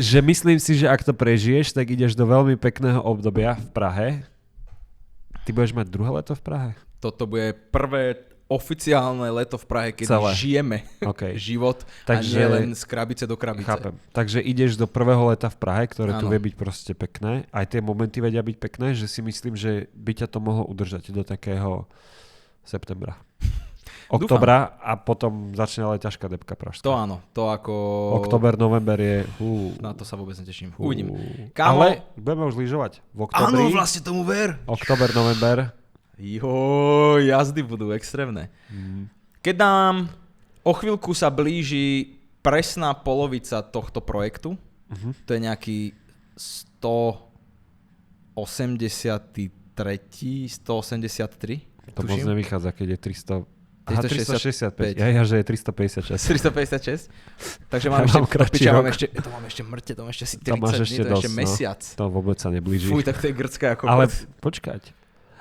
Že myslím si, že ak to prežiješ, tak ideš do veľmi pekného obdobia v Prahe. Ty budeš mať druhé leto v Prahe?
Toto bude prvé oficiálne leto v Prahe, keď žijeme život a nie len z krabice do krabice.
Chápem. Takže ideš do prvého leta v Prahe, ktoré tu vie byť proste pekné. Aj tie momenty vedia byť pekné, že si myslím, že by ťa to mohlo udržať do takého septembra. Oktobra a potom začne ale ťažká depka pražská.
To áno, to ako...
Október, november je...
Na to sa vôbec neteším. Uvidím.
Ale budeme už lyžovať v oktobri.
Áno, vlastne tomu ver.
Október, november.
Jazdy budú extrémne. Keď nám o chvíľku sa blíži presná polovica tohto projektu, to je nejaký 183.
To moc nevychádza, keď je 300... 365. Ja, že je 356.
356. Takže mám ešte, to mám ešte mŕte, to mám ešte asi 30 dní, to je ešte mesiac.
To vôbec sa neblíži.
Fuj, tak to je grcké ako...
Ale počkať.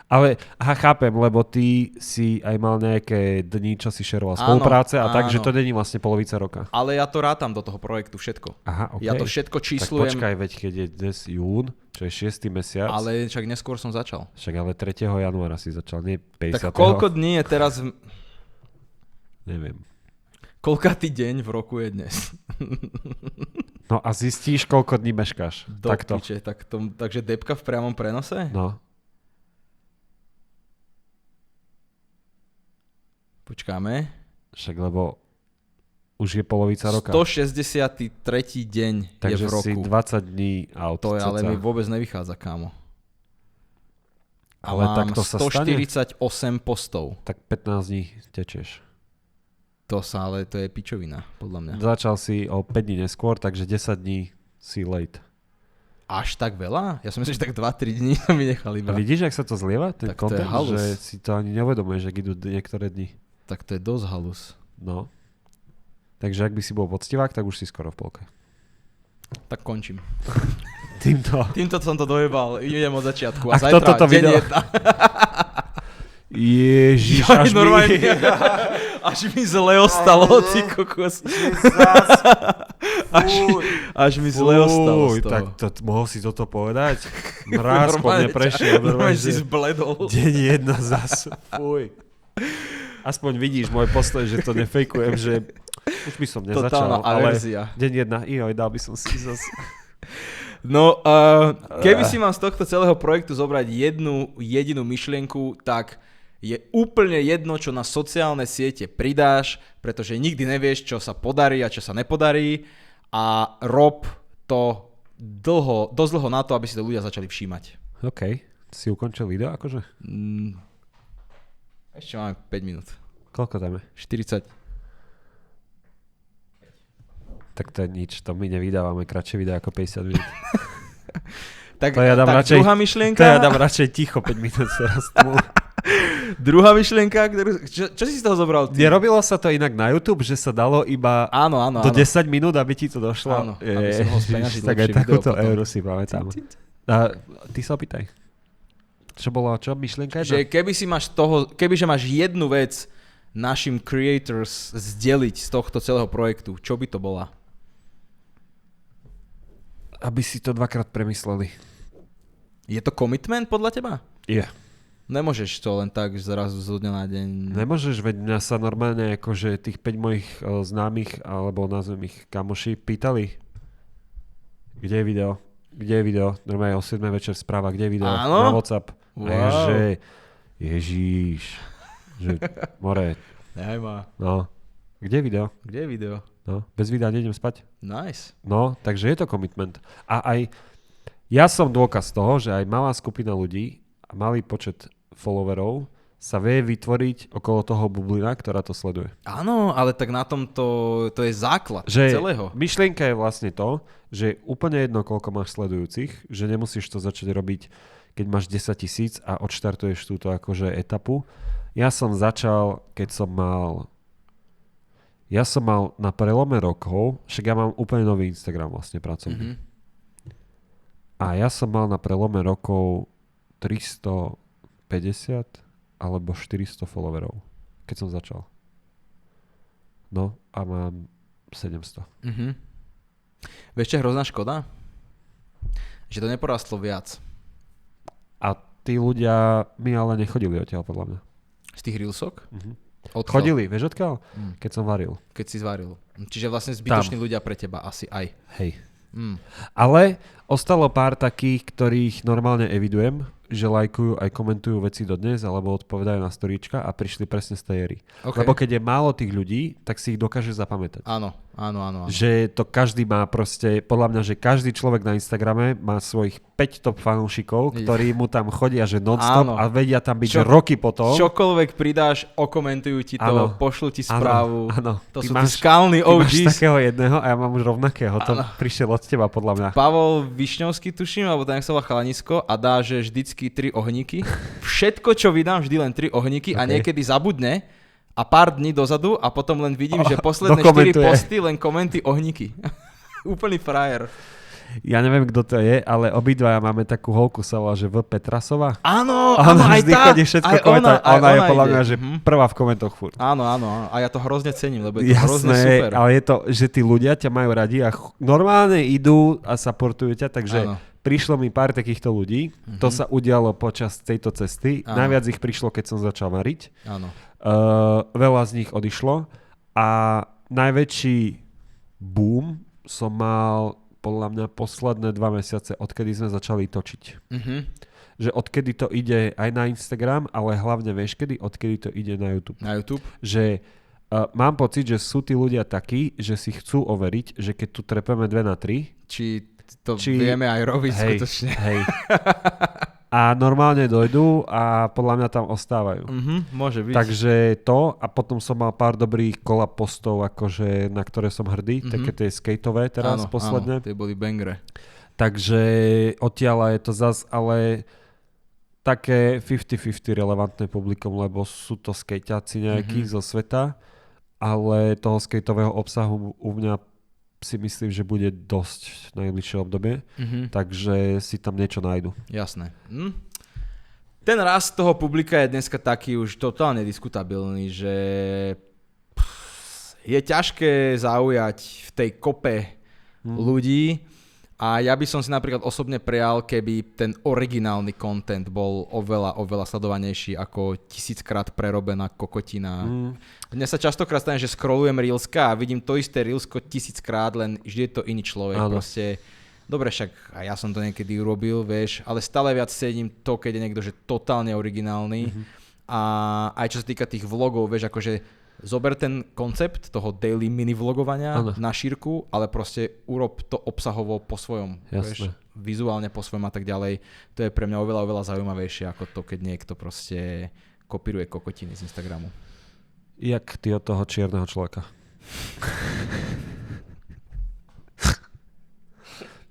Ale chápem, lebo ty si aj mal nejaké dni, čo si šeroval spolupráce a tak, že to není vlastne polovica roka.
Ale ja to rátam do toho projektu všetko.
Aha, okay.
Ja to všetko číslujem.
Tak počkaj, veď keď je dnes jún, čo je 6. mesiac.
Ale však neskôr som začal.
Však ale 3. januára si začal, nie 50.
Tak koľko dní je teraz...
Neviem.
Koľkátý deň v roku je dnes?
No a zistíš, koľko dní meškáš. Takto.
Piče, takže depka v priamom prenose?
No.
Počkáme.
Však lebo už je polovica roka.
163. deň
takže
je v roku.
Takže si 20 dní out.
To je, ale mi vôbec nevychádza, kámo.
Ale tak to sa
148 postov.
Tak 15 dní tečieš.
To je pičovina, podľa mňa.
Začal si o 5 dní neskôr, takže 10 dní si late.
Až tak veľa? Ja som myslím, že tak 2-3 dní sa mi nechali iba.
A vidíš, ak sa to zlieva? Ten
tak
content, že si to ani neuvedomuješ, ak idú niektoré dni.
Tak to je dosť halus.
No. Takže ak by si bol poctivák, tak už si skoro v polke.
Tak končím. Týmto som to dojebal. Idem od začiatku. A zajtra deň 1.
Ježiš,
až mi zle ostalo, ty kokos. Až mi zle ostalo z toho.
Tak mohol si toto povedať? Mráz po mne prešiel.
Normálne si zbledol.
Deň 1 zas. Fuj. Aspoň vidíš môj postoj, že to nefejkujem, že už by som nezačal.
Totálna averzia.
Deň 1, dal by som si zas.
No, keby si mám z tohto celého projektu zobrať jednu jedinú myšlienku, tak je úplne jedno, čo na sociálne siete pridáš, pretože nikdy nevieš, čo sa podarí a čo sa nepodarí a rob to dosť dlho na to, aby si to ľudia začali všímať.
OK. Si ukončil video akože?
Ešte máme 5 minút.
Koľko dáme?
40.
Tak to je nič, to my nevydávame kratšie videa ako 50 minút.
tak druhá myšlienka...
To ja dám radšej ticho 5 minút teraz.
Druhá myšlienka, čo si z toho zobral? Ty?
Nerobilo sa to inak na YouTube, že sa dalo iba do 10 minút, aby ti to došlo?
Áno, aby som mohol speňažiť
tak aj takúto euro si pamätám. Ty sa opýtaj. Čo bolo, myšlienka jedna?
Že kebyže máš jednu vec našim creators zdeliť z tohto celého projektu, čo by to bola?
Aby si to dvakrát premysleli.
Je to commitment podľa teba?
Je.
Nemôžeš to len tak zrazu zo dňa na deň...
Nemôžeš, veď mňa sa normálne akože tých 5 mojich známych, alebo nazvem ich kamoši, pýtali, kde je video? Normálne o 7 večer správa, kde je video?
Áno?
Na WhatsApp.
Wow.
A ja, že Ježíš, že more.
Nejma.
No, kde je video?
Kde je video?
No, bez videa nejdem spať.
Nice.
No, takže je to commitment. A aj ja som dôkaz toho, že aj malá skupina ľudí a malý počet followerov sa vie vytvoriť okolo toho bublina, ktorá to sleduje.
Áno, ale tak na tom to je základ
že
celého.
Myšlienka je vlastne to, že je úplne jedno, koľko máš sledujúcich, že nemusíš to začať robiť, keď máš 10 000 a odštartuješ túto akože etapu. Ja som začal, keď som mal na prelome rokov, však ja mám úplne nový Instagram vlastne pracovný. A ja som mal na prelome rokov 350 alebo 400 followerov, keď som začal. No a mám 700.
Vieš, čo je hrozná škoda? Že to neporastlo viac.
A tí ľudia mi ale nechodili odtiaľ, podľa mňa.
Z tých reelsok?
Chodili, vieš odkiaľ? Keď som varil.
Keď si zvaril. Čiže vlastne zbytoční ľudia pre teba asi aj.
Hej. Ale ostalo pár takých, ktorých normálne evidujem, že lajkujú aj komentujú veci dodnes alebo odpovedajú na storíčka a prišli presne z tej éry.
Okay.
Lebo keď je málo tých ľudí, tak si ich dokáže zapamätať.
Áno.
Že to každý má proste, podľa mňa, že každý človek na Instagrame má svojich 5 top fanúšikov, ktorí mu tam chodia, že non-stop a vedia tam byť roky potom.
Čokoľvek pridáš, okomentujú ti to, pošlú ti správu.
Áno.
To sú tí skalní OGs.
Ty máš takého jedného a ja mám už rovnakého. To prišiel od teba, podľa mňa.
Pavol Višňovský, tuším, alebo tak sa volá chalanisko a dá, že vždycky 3 ohníky. Všetko, čo vydám, vždy len 3 ohníky a niekedy zabudne a pár dní dozadu a potom len vidím, že posledné 4 posty len komenty ohníky. Úplný frajer.
Ja neviem, kto to je, ale obidvaja máme takú holku, sa volá, že V. Petrasová.
Áno,
aj
tá.
Chodí všetko komentovať. Ona je podľa mňa, že prvá v komentoch furt.
Áno. A ja to hrozne cením, lebo je to hrozne super.
Ale je to, že tí ľudia ťa majú radi a normálne idú a supportujú ťa, takže prišlo mi pár takýchto ľudí. To sa udialo počas tejto cesty. Najviac ich prišlo, keď som začal variť.
Áno.
Veľa z nich odišlo a najväčší boom som mal podľa mňa posledné 2 mesiace, odkedy sme začali točiť. Že odkedy to ide aj na Instagram, ale hlavne vieš kedy? Odkedy to ide na YouTube.
Na YouTube?
Že mám pocit, že sú tí ľudia takí, že si chcú overiť, že keď tu trepeme 2 na 3,
či vieme aj robiť skutočne.
Hej. A normálne dojdú a podľa mňa tam ostávajú.
Môže byť.
Takže to a potom som mal pár dobrých collab postov, akože, na ktoré som hrdý, také tie skateové teraz posledné.
Áno, tie boli bangre.
Takže odtiaľa je to zas, ale také 50-50 relevantné publikum, lebo sú to skejťáci nejakí zo sveta, ale toho skateového obsahu u mňa si myslím, že bude dosť v najbližšie obdobie, takže si tam niečo nájdu.
Jasné. Ten rast toho publika je dneska taký už totálne diskutabilný, že je ťažké zaujať v tej kope ľudí a ja by som si napríklad osobne prijal, keby ten originálny content bol oveľa sledovanejší ako 1000-krát prerobená kokotina. Dnes sa častokrát stane, že scrollujem reelska a vidím to isté reelsko 1000-krát, len vždy je to iný človek. Proste, dobre, však aj ja som to niekedy urobil, vieš, ale stále viac sedím to, keď je niekto že totálne originálny. A aj čo sa týka tých vlogov, vieš, akože zober ten koncept toho daily mini vlogovania na šírku, ale proste urob to obsahovo po svojom, vieš, vizuálne po svojom a tak ďalej. To je pre mňa oveľa zaujímavejšie ako to, keď niekto proste kopíruje kokotiny z Instagramu.
Jak ty od toho čierneho človeka.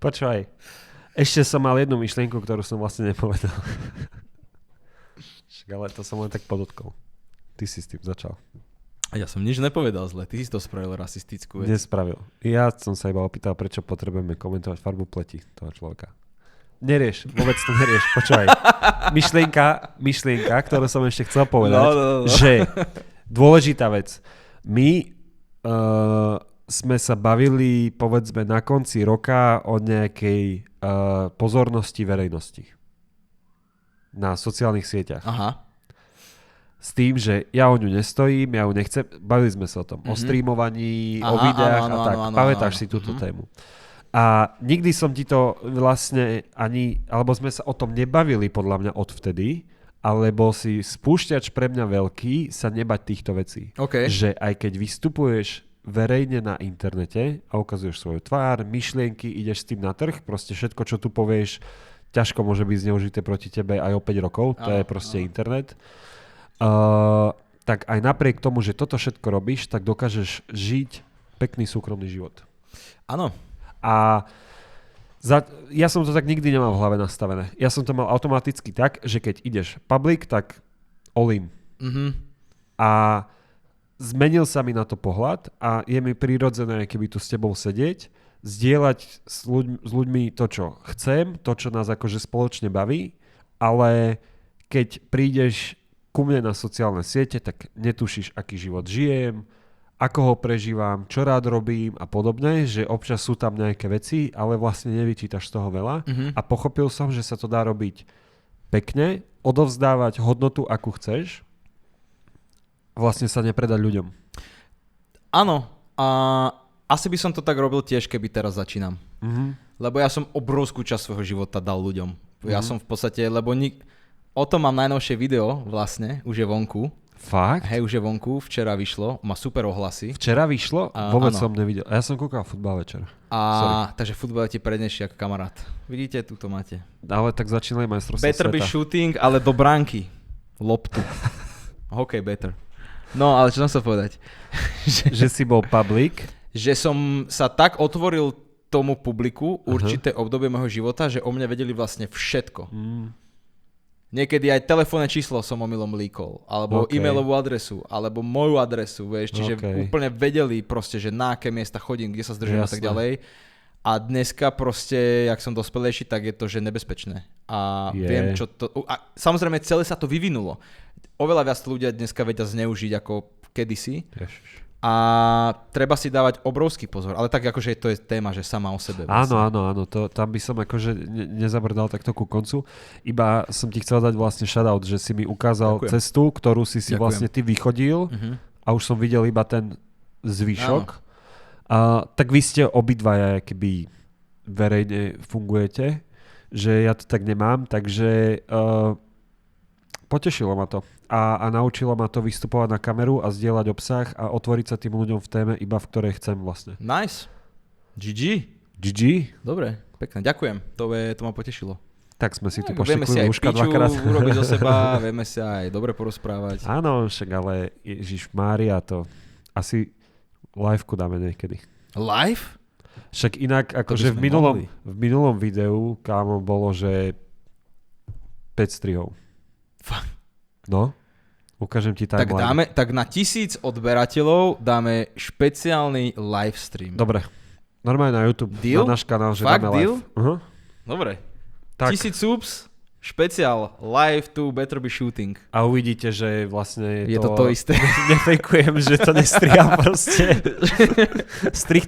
Počúvaj, ešte som mal jednu myšlienku, ktorú som vlastne nepovedal. Ale to som len tak podotkol. Ty si s tým začal.
Ja som nič nepovedal zle, ty si to spravil rasistickú vec.
Nespravil. Ja som sa iba opýtal, prečo potrebujeme komentovať farbu pleti toho človeka. Nerieš, vôbec to nerieš, počúvaj. Myšlienka, ktorú som ešte chcel povedať, že dôležitá vec. My sme sa bavili, povedzme, na konci roka o nejakej pozornosti verejnosti na sociálnych sieťach.
Aha.
S tým, že ja o ňu nestojím, ja ju nechcem, bavili sme sa o tom, o streamovaní, o videách a tak. Pamätáš si túto tému. A nikdy som ti to vlastne alebo sme sa o tom nebavili podľa mňa odvtedy, alebo si spúšťač pre mňa veľký sa nebať týchto vecí.
Okay.
Že aj keď vystupuješ verejne na internete a ukazuješ svoju tvár, myšlienky, ideš s tým na trh, proste všetko, čo tu povieš, ťažko môže byť zneužité proti tebe aj o 5 rokov, to je proste internet. Tak aj napriek tomu, že toto všetko robíš, tak dokážeš žiť pekný súkromný život.
Áno.
A ja som to tak nikdy nemal v hlave nastavené. Ja som to mal automaticky tak, že keď ideš public, tak all in.
Mm-hmm.
A zmenil sa mi na to pohľad a je mi prirodzené, keby tu s tebou sedieť, zdieľať s ľuďmi to, čo chcem, to, čo nás akože spoločne baví, ale keď prídeš ku mne na sociálne siete, tak netušíš, aký život žijem, ako ho prežívam, čo rád robím a podobne, že občas sú tam nejaké veci, ale vlastne nevyčítaš z toho veľa. A pochopil som, že sa to dá robiť pekne, odovzdávať hodnotu, akú chceš, vlastne sa nepredať ľuďom.
Áno, a asi by som to tak robil tiež, keby teraz začínam. Lebo ja som obrovskú časť svojho života dal ľuďom. Ja som v podstate, lebo o tom mám najnovšie video vlastne, už je vonku.
Fakt?
Hej, už je vonku, včera vyšlo, má super ohlasy.
Včera vyšlo? Vôbec som nevidel. Ja som kúkal futbal večer.
Takže futbal je ti prednejší ako kamarát. Vidíte, tu to máte.
Ale tak začínali majstrovstvá sveta.
Better be shooting, ale do bránky. Loptu. Hokej better. No, ale čo som chcel povedať?
Že si bol public?
Že som sa tak otvoril tomu publiku určité obdobie môjho života, že o mne vedeli vlastne všetko. Niekedy aj telefónne číslo som omylom líkol, alebo e-mailovú adresu, alebo moju adresu, vieš, čiže úplne vedeli proste, že na aké miesta chodím, kde sa zdržím a tak ďalej. A dneska proste, jak som dospelejší, tak je to, že nebezpečné. A viem, čo to... A samozrejme, celé sa to vyvinulo. Oveľa viac ľudia dneska vedia zneužiť ako kedysi. A treba si dávať obrovský pozor. Ale tak akože to je téma, že sama o sebe.
Áno. Tam by som akože nezabrdal takto ku koncu. Iba som ti chcel dať vlastne shoutout, že si mi ukázal cestu, ktorú si vlastne ty vychodil a už som videl iba ten zvyšok. Tak vy ste obidvaja keby verejne fungujete, že ja to tak nemám, takže potešilo ma to. A naučilo ma to vystupovať na kameru a zdieľať obsah a otvoriť sa tým ľuďom v téme, iba v ktorej chcem vlastne.
Nice. GG. Dobre, pekne, ďakujem. To ma potešilo.
Tak sme si tu poštekli uška dvakrát.
Vieme si aj piču urobiť zo seba, vieme sa aj dobre porozprávať.
Áno, však ale Ježišmária, to asi liveku dáme niekedy.
Live?
Však inak, akože v minulom videu, kámo, bolo, že 5 strihov.
Fakt.
No, ukážem ti timeline.
Tak na 1000 odberateľov dáme špeciálny live stream.
Dobre. Normálne na YouTube.
Deal?
Na náš kanál, že
Fakt
dáme
deal?
live.
Dobre.
Tak.
1000 subs, špeciál live to Better be shooting.
A uvidíte, že vlastne
je to isté.
Nefejkujem, že to nestriham proste. Strih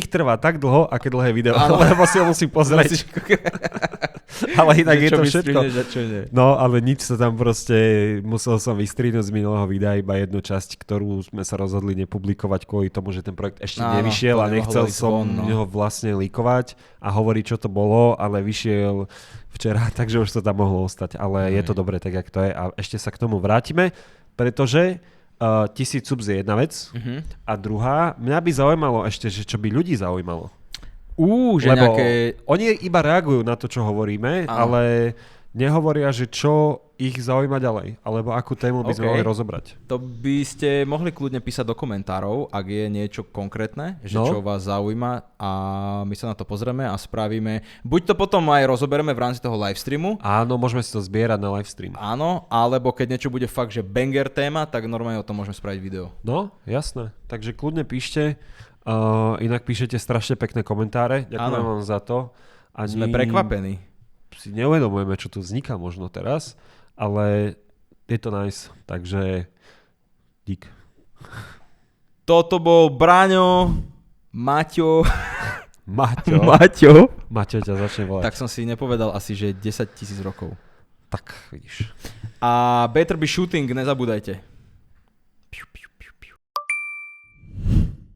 trvá tak dlho, aké dlhé video. Lebo si ho musím pozrieť. Ale inak je to všetko. No, ale nič sa tam proste... Musel som vystrihnúť z minulého videa iba jednu časť, ktorú sme sa rozhodli nepublikovať kvôli tomu, že ten projekt ešte nevyšiel a nechcel som ho vlastne líkovať a hovoriť, čo to bolo, ale vyšiel včera, takže už to tam mohlo ostať. Ale je to dobré tak, jak to je. A ešte sa k tomu vrátime, pretože 1000 subs je jedna vec a druhá, mňa by zaujímalo ešte, že čo by ľudí zaujímalo.
Že
lebo
nejaké...
oni iba reagujú na to, čo hovoríme, ale nehovoria, že čo ich zaujíma ďalej, alebo akú tému by sme mohli rozobrať.
To by ste mohli kľudne písať do komentárov, ak je niečo konkrétne, že čo vás zaujíma a my sa na to pozrieme a spravíme. Buď to potom aj rozoberieme v rámci toho livestreamu.
Áno, môžeme si to zbierať na livestream.
Áno, alebo keď niečo bude fakt, že banger téma, tak normálne o tom môžeme spraviť video.
No, jasné. Takže kľudne píšte. Inak píšete strašne pekné komentáre. Ďakujem vám za to.
Sme prekvapení.
Si neuvedomujeme, čo tu vzniká možno teraz, ale je to nice. Takže dík.
Toto bol Braňo, Maťo.
Maťo ťa začne volať.
Tak som si nepovedal asi, že 10 000 rokov.
Tak, vidíš.
A Better be shooting, nezabúdajte.